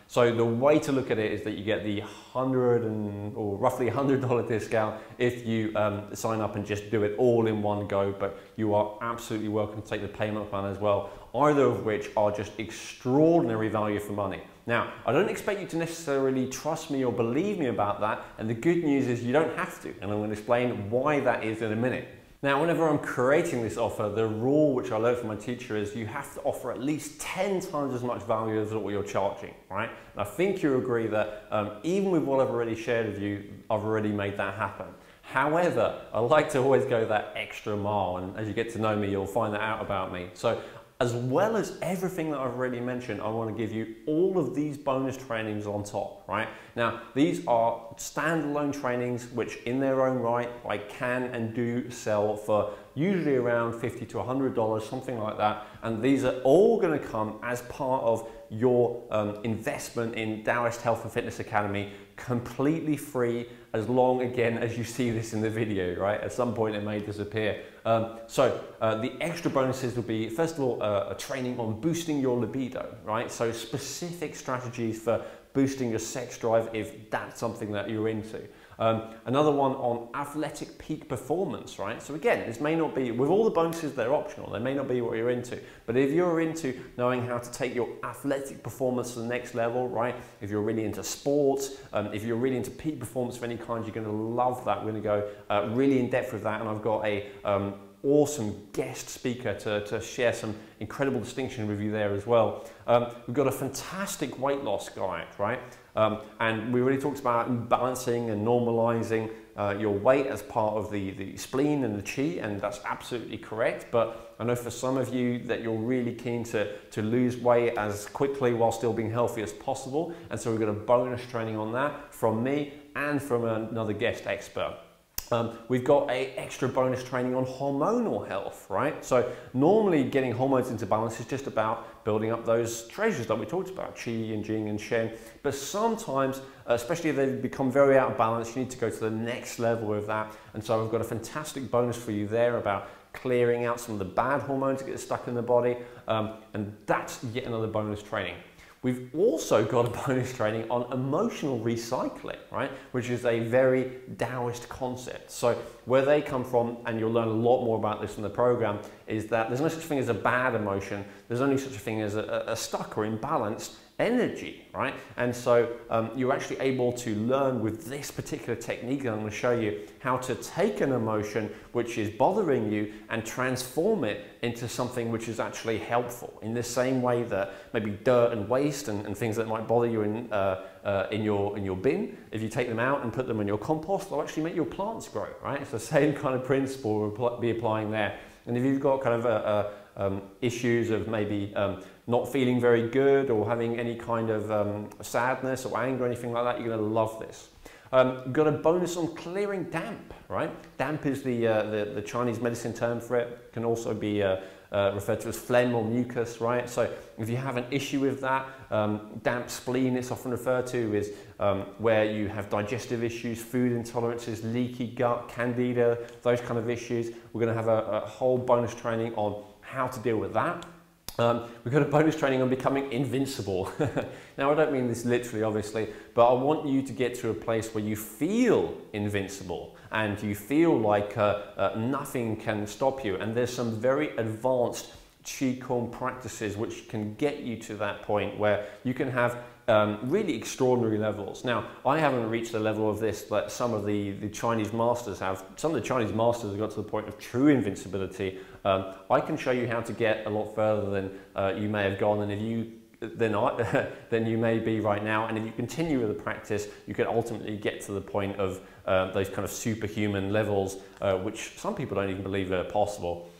So the way to look at it is that you get the or roughly $100 discount if you sign up and just do it all in one go, but you are absolutely welcome to take the payment plan as well, either of which are just extraordinary value for money. Now, I don't expect you to necessarily trust me or believe me about that, and the good news is you don't have to, and I'm going to explain why that is in a minute. Now, whenever I'm creating this offer, the rule which I learned from my teacher is you have to offer at least 10 times as much value as what you're charging, right? And I think you agree that even with what I've already shared with you, I've already made that happen. However, I like to always go that extra mile, and as you get to know me, you'll find that out about me. So, as well as everything that I've already mentioned, I want to give you all of these bonus trainings on top, right? Now, these are standalone trainings, which in their own right, I can and do sell for usually around $50 to $100, something like that. And these are all going to come as part of your investment in Taoist Health and Fitness Academy, completely free, as long again as you see this in the video, right? At some point it may disappear. The extra bonuses will be, first of all, a training on boosting your libido, right? So specific strategies for boosting your sex drive if that's something that you're into. Another one on athletic peak performance, right? So again, this may not be, with all the bonuses, they're optional. They may not be what you're into, but if you're into knowing how to take your athletic performance to the next level, right? If you're really into sports, if you're really into peak performance of any kind, you're going to love that. We're going to go really in depth with that, and I've got a awesome guest speaker to share some incredible distinction with you there as well. We've got a fantastic weight loss guide, right? And we really talked about balancing and normalizing your weight as part of the spleen and the chi, and that's absolutely correct. But I know for some of you that you're really keen to lose weight as quickly while still being healthy as possible. And so we've got a bonus training on that from me and from another guest expert. We've got an extra bonus training on hormonal health, right? So normally getting hormones into balance is just about building up those treasures that we talked about, qi and jing and shen. But sometimes, especially if they've become very out of balance, you need to go to the next level with that. And so I've got a fantastic bonus for you there about clearing out some of the bad hormones that get stuck in the body. And that's yet another bonus training. We've also got a bonus training on emotional recycling, right? Which is a very Taoist concept. So where they come from, and you'll learn a lot more about this in the program, is that there's no such thing as a bad emotion. There's only such a thing as a stuck or imbalanced energy, right? And so you're actually able to learn with this particular technique, and I'm going to show you how to take an emotion which is bothering you and transform it into something which is actually helpful, in the same way that maybe dirt and waste and things that might bother you in your bin, if you take them out and put them in your compost, they'll actually make your plants grow, right? It's the same kind of principle we'll be applying there. And if you've got kind of issues of maybe not feeling very good or having any kind of sadness or anger or anything like that, you're going to love this. You've got a bonus on clearing damp, right? Damp is the Chinese medicine term for it. It can also be referred to as phlegm or mucus, right? So if you have an issue with that, damp spleen, it's often referred to, is where you have digestive issues, food intolerances, leaky gut, candida, those kind of issues. We're going to have a whole bonus training on how to deal with that. We've got a bonus training on becoming invincible. Now, I don't mean this literally, obviously, but I want you to get to a place where you feel invincible and you feel like nothing can stop you. And there's some very advanced Qigong practices which can get you to that point where you can have really extraordinary levels. Now, I haven't reached the level of this that some of the Chinese masters have. Some of the Chinese masters have got to the point of true invincibility. I can show you how to get a lot further than you may have gone, and if you then you may be right now. And if you continue with the practice, you can ultimately get to the point of those kind of superhuman levels, which some people don't even believe are possible.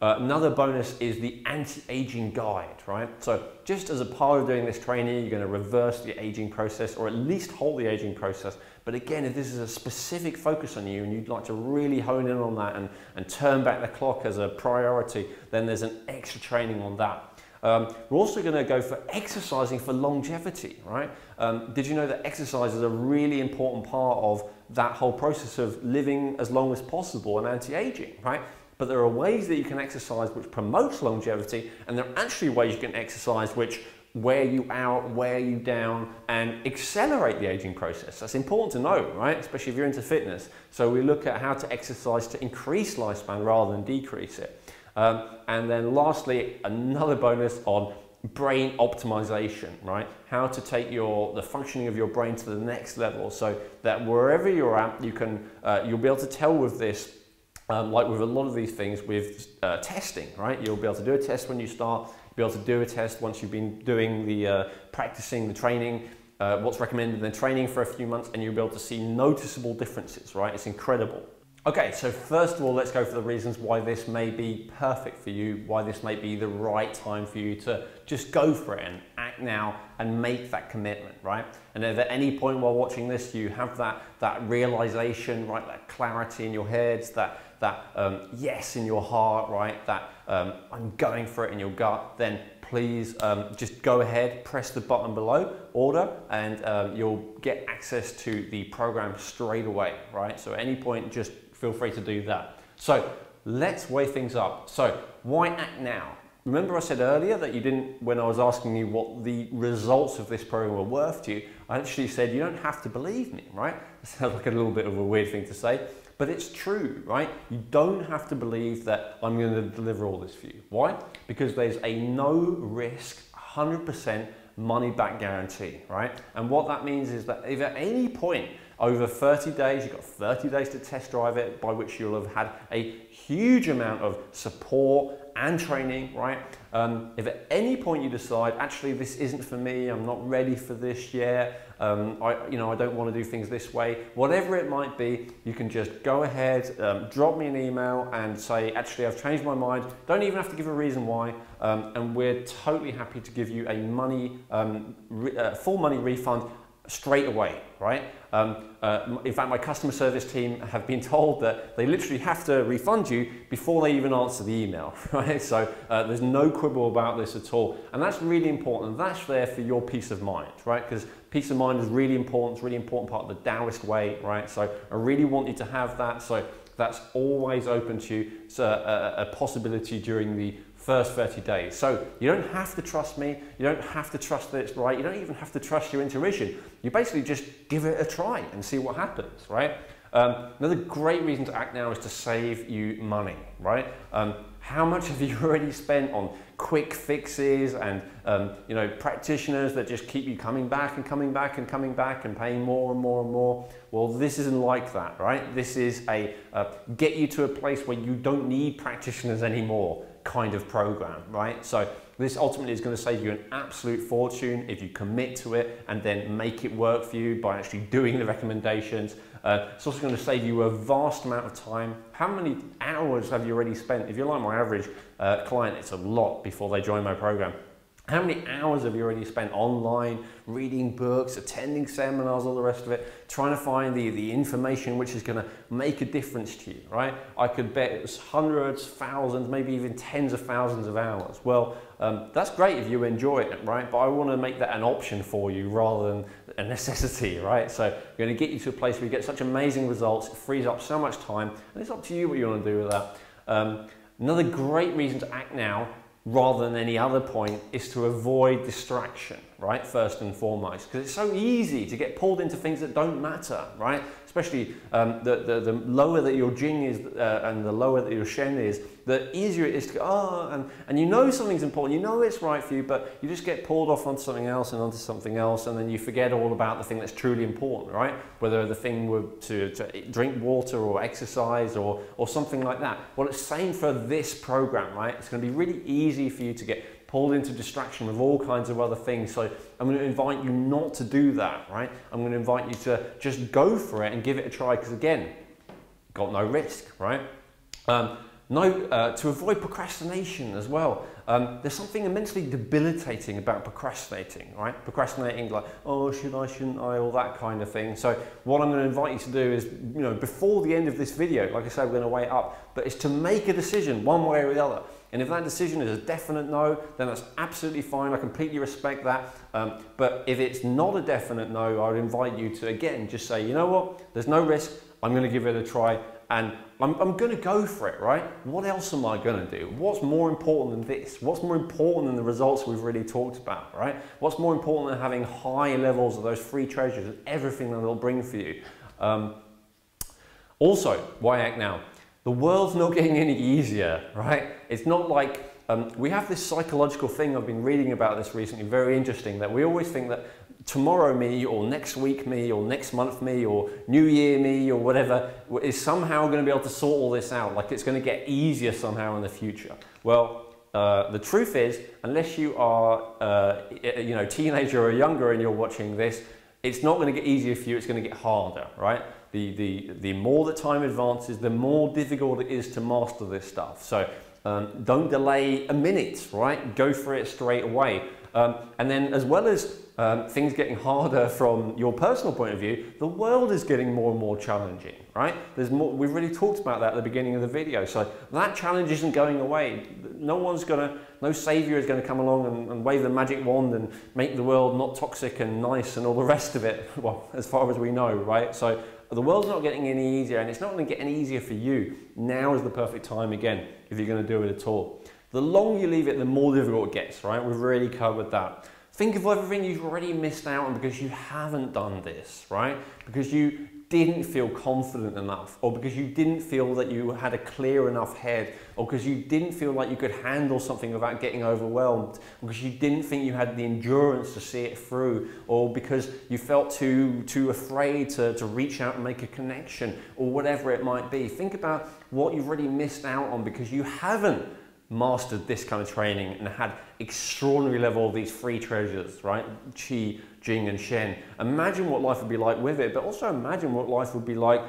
Another bonus is the anti-aging guide, right? So just as a part of doing this training, you're going to reverse the aging process, or at least halt the aging process. But again, if this is a specific focus on you and you'd like to really hone in on that and turn back the clock as a priority, then there's an extra training on that. We're also going to go for exercising for longevity, right? Did you know that exercise is a really important part of that whole process of living as long as possible and anti-aging, right? But there are ways that you can exercise which promotes longevity, and there are actually ways you can exercise which wear you out, wear you down, and accelerate the aging process. That's important to know, right? Especially if you're into fitness. So we look at how to exercise to increase lifespan rather than decrease it. And then lastly, another bonus on brain optimization, right? How to take the functioning of your brain to the next level, so that wherever you're at, you can, you'll be able to tell with this, like with a lot of these things with testing, right? You'll be able to do a test when you start, you'll be able to do a test once you've been doing the practicing the training, what's recommended in the training for a few months, and you'll be able to see noticeable differences, right? It's incredible. Okay, so first of all, let's go for the reasons why this may be perfect for you, why this may be the right time for you to just go for it and act now and make that commitment, right? And if at any point while watching this you have that realization, right, that clarity in your head, that yes in your heart, right, that I'm going for it in your gut, then please just go ahead, press the button below, order, and you'll get access to the program straight away, right? So at any point, just feel free to do that. So let's weigh things up. So why act now? Remember I said earlier that you didn't, when I was asking you what the results of this program were worth to you, I actually said you don't have to believe me, right? That sounds like a little bit of a weird thing to say, but it's true, right? You don't have to believe that I'm going to deliver all this for you. Why? Because there's a no risk, 100% money back guarantee, right? And what that means is that if at any point over 30 days, you've got 30 days to test drive it, by which you'll have had a huge amount of support and training, right? If at any point you decide, actually, this isn't for me, I'm not ready for this yet, I don't want to do things this way, whatever it might be, you can just go ahead, drop me an email and say, actually, I've changed my mind. Don't even have to give a reason why, and we're totally happy to give you a full money refund straight away, right? In fact, my customer service team have been told that they literally have to refund you before they even answer the email, right? So there's no quibble about this at all. And that's really important. That's there for your peace of mind, right? Because peace of mind is really important. It's a really important part of the Taoist way, right? So I really want you to have that. So that's always open to you. It's a possibility during the first 30 days. So you don't have to trust me, you don't have to trust that it's right, you don't even have to trust your intuition. You basically just give it a try and see what happens, right? Another great reason to act now is to save you money, right? How much have you already spent on quick fixes and practitioners that just keep you coming back and coming back and coming back and paying more and more and more? Well, this isn't like that, right? This is a get you to a place where you don't need practitioners anymore kind of program, right? So this ultimately is going to save you an absolute fortune if you commit to it and then make it work for you by actually doing the recommendations. It's also going to save you a vast amount of time. How many hours have you already spent? If you're like my average client, it's a lot before they join my program. How many hours have you already spent online, reading books, attending seminars, all the rest of it, trying to find the information which is going to make a difference to you, right? I could bet it was hundreds, thousands, maybe even tens of thousands of hours. Well, that's great if you enjoy it, right? But I want to make that an option for you rather than a necessity, right? So we're going to get you to a place where you get such amazing results, it frees up so much time, and it's up to you what you want to do with that. Another great reason to act now rather than any other point is to avoid distraction, right? First and foremost, because it's so easy to get pulled into things that don't matter, right? Especially the lower that your jing is and the lower that your shen is, the easier it is to go, and you know something's important, you know it's right for you, but you just get pulled off onto something else and onto something else, and then you forget all about the thing that's truly important, right? Whether the thing were to drink water or exercise or something like that. Well, it's the same for this program, right? It's going to be really easy for you to get pulled into distraction with all kinds of other things. So I'm going to invite you not to do that, right? I'm going to invite you to just go for it and give it a try, because again, got no risk, right? To avoid procrastination as well. There's something immensely debilitating about procrastinating, right? Procrastinating like, oh, should I, shouldn't I, all that kind of thing. So what I'm going to invite you to do is, before the end of this video, like I said, we're going to wait up, but it's to make a decision one way or the other. And if that decision is a definite no, then that's absolutely fine. I completely respect that. But if it's not a definite no, I would invite you to, again, just say, you know what, there's no risk. I'm going to give it a try. And I'm going to go for it, right? What else am I going to do? What's more important than this? What's more important than the results we've really talked about, right? What's more important than having high levels of those free treasures and everything that it'll bring for you? Also, why act now? The world's not getting any easier, right? It's not like, we have this psychological thing, I've been reading about this recently, very interesting, that we always think that tomorrow me, or next week me, or next month me, or New Year me, or whatever, is somehow going to be able to sort all this out, like it's going to get easier somehow in the future. Well, the truth is, unless you are a teenager or younger and you're watching this, it's not going to get easier for you, it's going to get harder, right? The more that time advances, the more difficult it is to master this stuff. So don't delay a minute, right? Go for it straight away. And then, as well as things getting harder from your personal point of view, the world is getting more and more challenging, right? There's more. We've really talked about that at the beginning of the video. So that challenge isn't going away. No savior is going to come along and wave the magic wand and make the world not toxic and nice and all the rest of it. Well, as far as we know, right? So the world's not getting any easier, and it's not going to get any easier for you. Now is the perfect time again, if you're going to do it at all. The longer you leave it, the more difficult it gets, right? We've already covered that. Think of everything you've already missed out on because you haven't done this, right? Because you didn't feel confident enough, or because you didn't feel that you had a clear enough head, or because you didn't feel like you could handle something without getting overwhelmed, or because you didn't think you had the endurance to see it through, or because you felt too afraid to reach out and make a connection, or whatever it might be. Think about what you've already missed out on because you haven't mastered this kind of training and had extraordinary level of these free treasures, right? Qi, Jing, and Shen. Imagine what life would be like with it, but also imagine what life would be like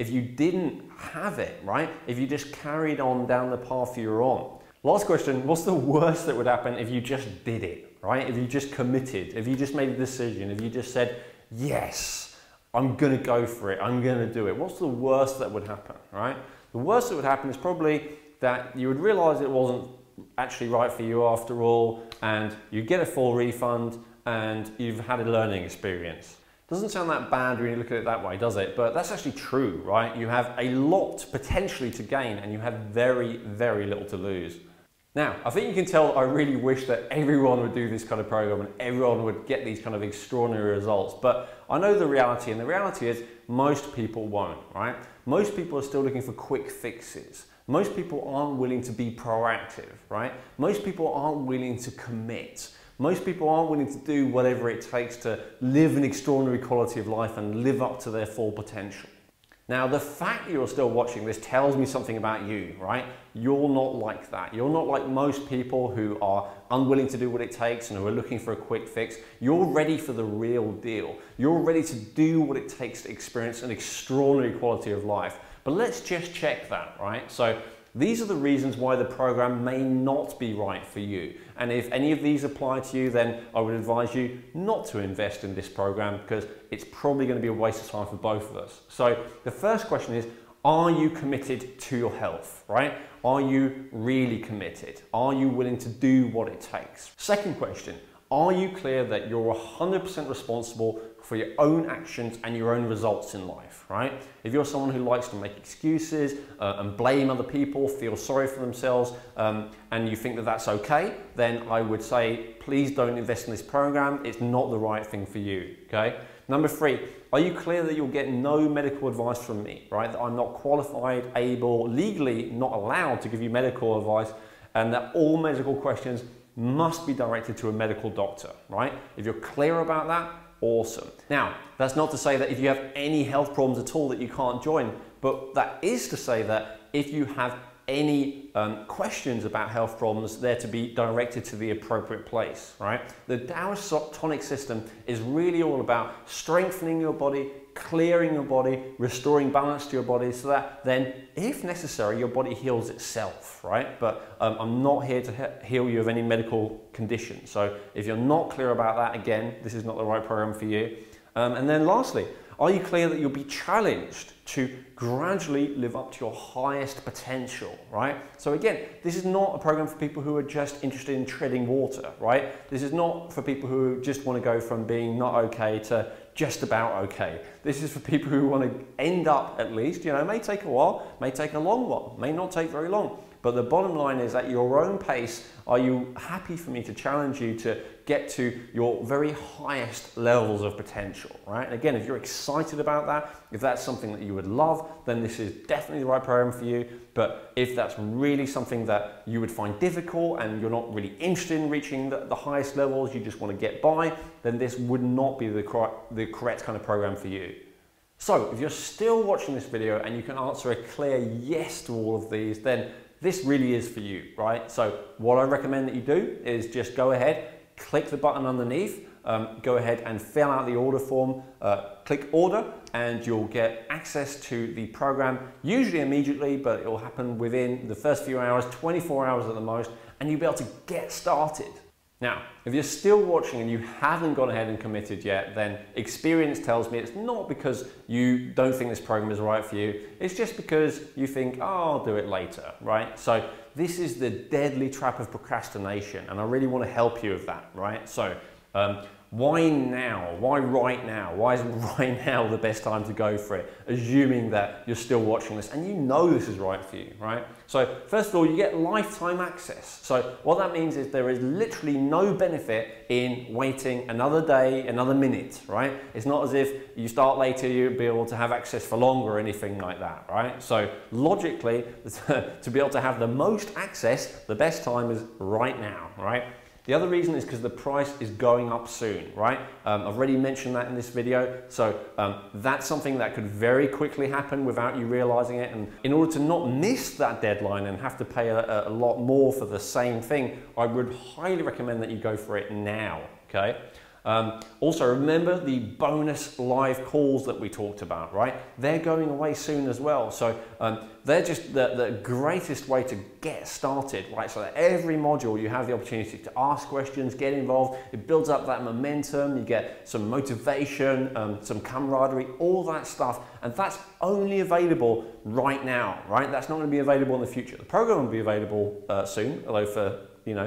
if you didn't have it, right? If you just carried on down the path you're on. Last question, what's the worst that would happen if you just did it, right? If you just committed, if you just made a decision, if you just said, yes, I'm gonna go for it, I'm gonna do it. What's the worst that would happen, right? The worst that would happen is probably that you would realize it wasn't actually right for you after all, and you get a full refund and you've had a learning experience. Doesn't sound that bad when you look at it that way, does it? But that's actually true, right? You have a lot potentially to gain and you have very, very little to lose. Now, I think you can tell I really wish that everyone would do this kind of program and everyone would get these kind of extraordinary results, but I know the reality, and the reality is most people won't, right? Most people are still looking for quick fixes. Most people aren't willing to be proactive, right? Most people aren't willing to commit. Most people aren't willing to do whatever it takes to live an extraordinary quality of life and live up to their full potential. Now, the fact that you're still watching this tells me something about you, right? You're not like that. You're not like most people who are unwilling to do what it takes and who are looking for a quick fix. You're ready for the real deal. You're ready to do what it takes to experience an extraordinary quality of life. But let's just check that, right? So these are the reasons why the program may not be right for you. And if any of these apply to you, then I would advise you not to invest in this program because it's probably going to be a waste of time for both of us. So the first question is, are you committed to your health, right? Are you really committed? Are you willing to do what it takes? Second question, are you clear that you're 100% responsible for your own actions and your own results in life, right? If you're someone who likes to make excuses and blame other people, feel sorry for themselves, and you think that that's okay, then I would say, please don't invest in this program. It's not the right thing for you, okay? Number three, are you clear that you'll get no medical advice from me, right? That I'm not qualified, able, legally not allowed to give you medical advice, and that all medical questions must be directed to a medical doctor, right? If you're clear about that, awesome. Now, that's not to say that if you have any health problems at all that you can't join, but that is to say that if you have any questions about health problems, they're to be directed to the appropriate place, right? The Taoist tonic system is really all about strengthening your body, clearing your body, restoring balance to your body, so that then, if necessary, your body heals itself, right? But I'm not here to heal you of any medical condition. So if you're not clear about that, again, this is not the right program for you. And then lastly, are you clear that you'll be challenged to gradually live up to your highest potential, right? So again, this is not a program for people who are just interested in treading water, right? This is not for people who just want to go from being not okay to just about okay. This is for people who want to end up, at least, you know, it may take a while, may take a long while, may not take very long. But the bottom line is, at your own pace, are you happy for me to challenge you to get to your very highest levels of potential, right? And again, if you're excited about that, if that's something that you would love, then this is definitely the right program for you. But if that's really something that you would find difficult and you're not really interested in reaching the highest levels, you just want to get by, then this would not be the correct kind of program for you. So if you're still watching this video and you can answer a clear yes to all of these, then this really is for you, right? So what I recommend that you do is just go ahead, click the button underneath, go ahead and fill out the order form, click order, and you'll get access to the program, usually immediately, but it will happen within the first few hours, 24 hours at the most, and you'll be able to get started. Now, if you're still watching and you haven't gone ahead and committed yet, then experience tells me it's not because you don't think this program is right for you, it's just because you think, oh, I'll do it later, right? So this is the deadly trap of procrastination, and I really want to help you with that, right? So why now? Why right now? Why is right now the best time to go for it? Assuming that you're still watching this and you know this is right for you, right? So first of all, you get lifetime access. So what that means is there is literally no benefit in waiting another day, another minute, right? It's not as if you start later, you'll be able to have access for longer or anything like that, right? So logically, to be able to have the most access, the best time is right now, right? The other reason is because the price is going up soon, right? I've already mentioned that in this video. So that's something that could very quickly happen without you realizing it. And in order to not miss that deadline and have to pay a lot more for the same thing, I would highly recommend that you go for it now, okay? Also, remember the bonus live calls that we talked about, right? They're going away soon as well. So they're just the greatest way to get started, right? So that every module you have the opportunity to ask questions, get involved. It builds up that momentum. You get some motivation, some camaraderie, all that stuff. And that's only available right now, right? That's not going to be available in the future. The program will be available soon, although for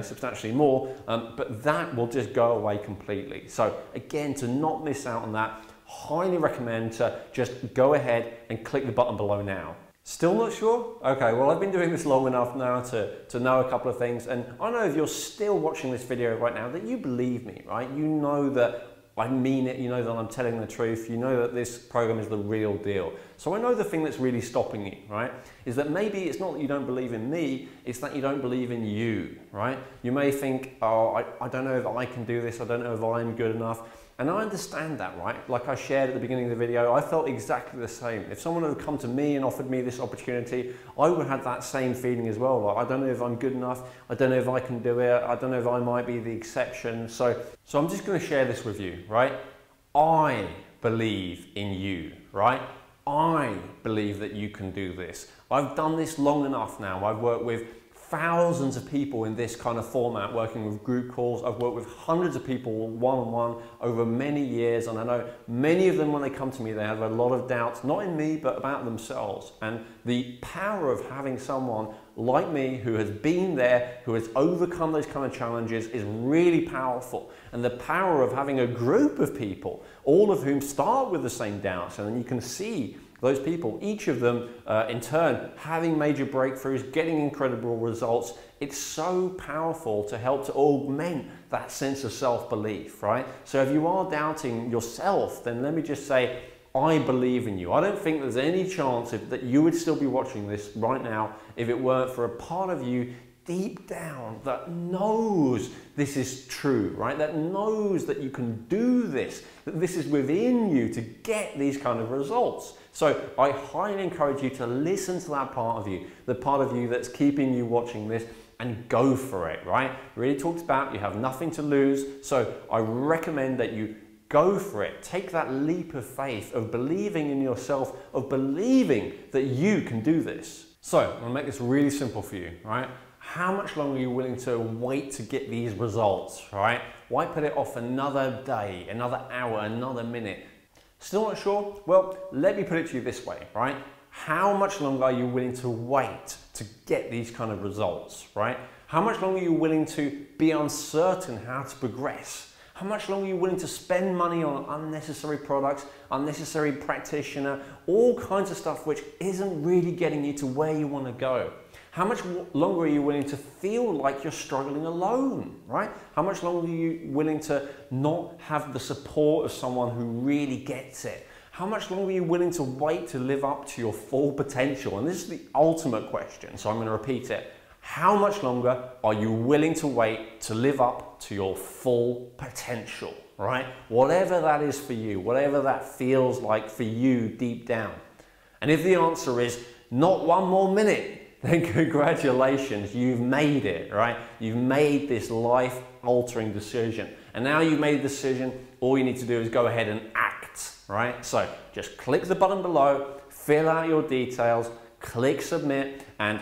substantially more, but that will just go away completely. So again, to not miss out on that, highly recommend to just go ahead and click the button below now. Still not sure? Okay, well, I've been doing this long enough now to know a couple of things, and I know if you're still watching this video right now that you believe me, right? You know that I mean it, you know that I'm telling the truth, you know that this program is the real deal. So I know the thing that's really stopping you, right, is that maybe it's not that you don't believe in me, it's that you don't believe in you, right? You may think, oh, I don't know if I can do this, I don't know if I'm good enough. And I understand that, right? Like I shared at the beginning of the video, I felt exactly the same. If someone had come to me and offered me this opportunity, I would have that same feeling as well. Like, I don't know if I'm good enough. I don't know if I can do it. I don't know if I might be the exception. So I'm just going to share this with you, right? I believe in you, right? I believe that you can do this. I've done this long enough now. I've worked with thousands of people in this kind of format, working with group calls. I've worked with hundreds of people one-on-one over many years, and I know many of them, when they come to me, they have a lot of doubts, not in me, but about themselves. And the power of having someone like me who has been there, who has overcome those kind of challenges, is really powerful. And the power of having a group of people, all of whom start with the same doubts, and then you can see those people, each of them in turn, having major breakthroughs, getting incredible results. It's so powerful to help to augment that sense of self-belief, right? So if you are doubting yourself, then let me just say, I believe in you. I don't think there's any chance that you would still be watching this right now if it weren't for a part of you deep down that knows this is true, right? That knows that you can do this, that this is within you to get these kind of results. So I highly encourage you to listen to that part of you, the part of you that's keeping you watching this, and go for it, right? It really talks about you have nothing to lose. So I recommend that you go for it. Take that leap of faith of believing in yourself, of believing that you can do this. So I'm gonna make this really simple for you, right? How much longer are you willing to wait to get these results, right? Why put it off another day, another hour, another minute? Still not sure? Well, let me put it to you this way, right? How much longer are you willing to wait to get these kind of results, right? How much longer are you willing to be uncertain how to progress? How much longer are you willing to spend money on unnecessary products, unnecessary practitioner, all kinds of stuff which isn't really getting you to where you want to go? How much longer are you willing to feel like you're struggling alone, right? How much longer are you willing to not have the support of someone who really gets it? How much longer are you willing to wait to live up to your full potential? And this is the ultimate question, so I'm going to repeat it. How much longer are you willing to wait to live up to your full potential, right? Whatever that is for you, whatever that feels like for you deep down. And if the answer is not one more minute, then congratulations, you've made it, right? You've made this life-altering decision. And now you've made a decision, all you need to do is go ahead and act, right? So just click the button below, fill out your details, click submit, and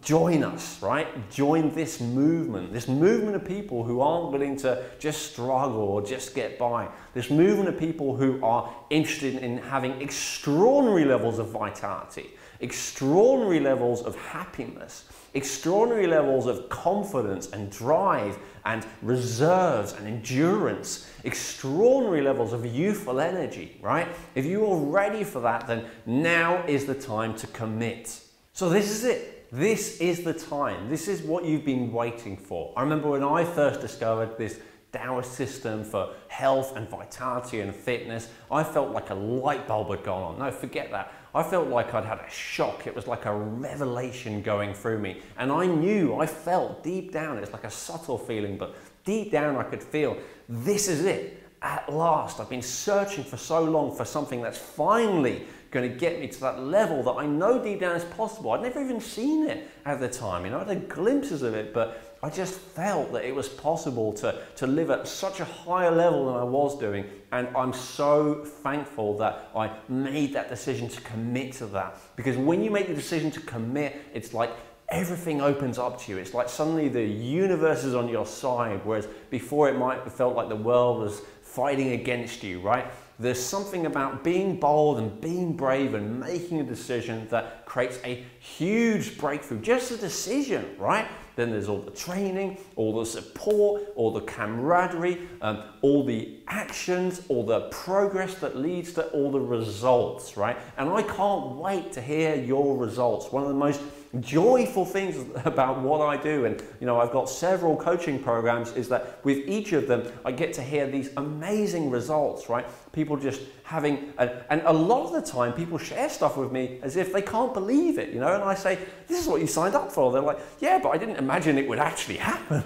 join us, right? Join this movement of people who aren't willing to just struggle or just get by. This movement of people who are interested in having extraordinary levels of vitality, extraordinary levels of happiness, extraordinary levels of confidence and drive and reserves and endurance, extraordinary levels of youthful energy, right? If you are ready for that, then now is the time to commit. So this is it. This is the time. This is what you've been waiting for. I remember when I first discovered this Taoist system for health and vitality and fitness, I felt like a light bulb had gone on. No, forget that. I felt like I'd had a shock. It was like a revelation going through me. And I felt deep down, it's like a subtle feeling, but deep down I could feel, this is it. At last, I've been searching for so long for something that's finally going to get me to that level that I know deep down is possible. I'd never even seen it at the time, you know, I had glimpses of it, but I just felt that it was possible to live at such a higher level than I was doing. And I'm so thankful that I made that decision to commit to that. Because when you make the decision to commit, it's like everything opens up to you. It's like suddenly the universe is on your side, whereas before it might have felt like the world was fighting against you, right? There's something about being bold and being brave and making a decision that creates a huge breakthrough. Just a decision, right? Then there's all the training, all the support, all the camaraderie, all the actions, all the progress that leads to all the results, right? And I can't wait to hear your results. One of the most joyful things about what I do, and you know, I've got several coaching programs, is that with each of them I get to hear these amazing results, right? People just having, and a lot of the time people share stuff with me as if they can't believe it, you know, and I say, this is what you signed up for. They're like, yeah, but I didn't imagine it would actually happen,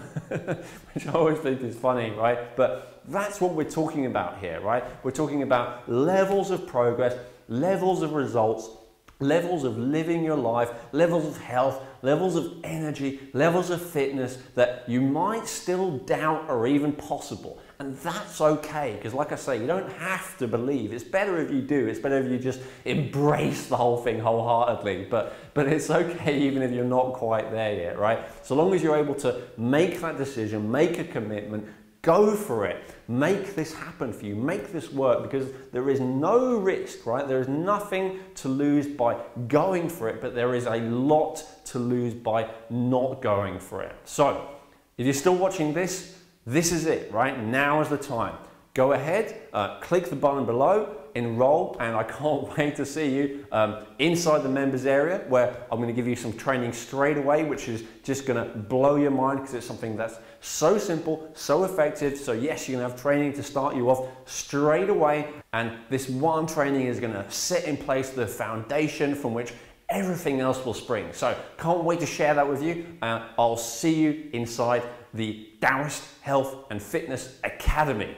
which I always think is funny, right? But that's what we're talking about here, right? We're talking about levels of progress, levels of results, levels of living your life, levels of health, levels of energy, levels of fitness that you might still doubt are even possible. And that's okay, because like I say, you don't have to believe. It's better if you do. It's better if you just embrace the whole thing wholeheartedly. But it's okay even if you're not quite there yet, right? So long as you're able to make that decision, make a commitment, go for it. Make this happen for you. Make this work, because there is no risk, right? There is nothing to lose by going for it, but there is a lot to lose by not going for it. So if you're still watching this, this is it, right? Now is the time. Go ahead, click the button below, enroll, and I can't wait to see you inside the members area, where I'm going to give you some training straight away, which is just going to blow your mind, because it's something that's so simple, so effective. So yes, you're going to have training to start you off straight away, and this one training is going to set in place the foundation from which everything else will spring. So can't wait to share that with you. I'll see you inside the Taoist Health and Fitness Academy.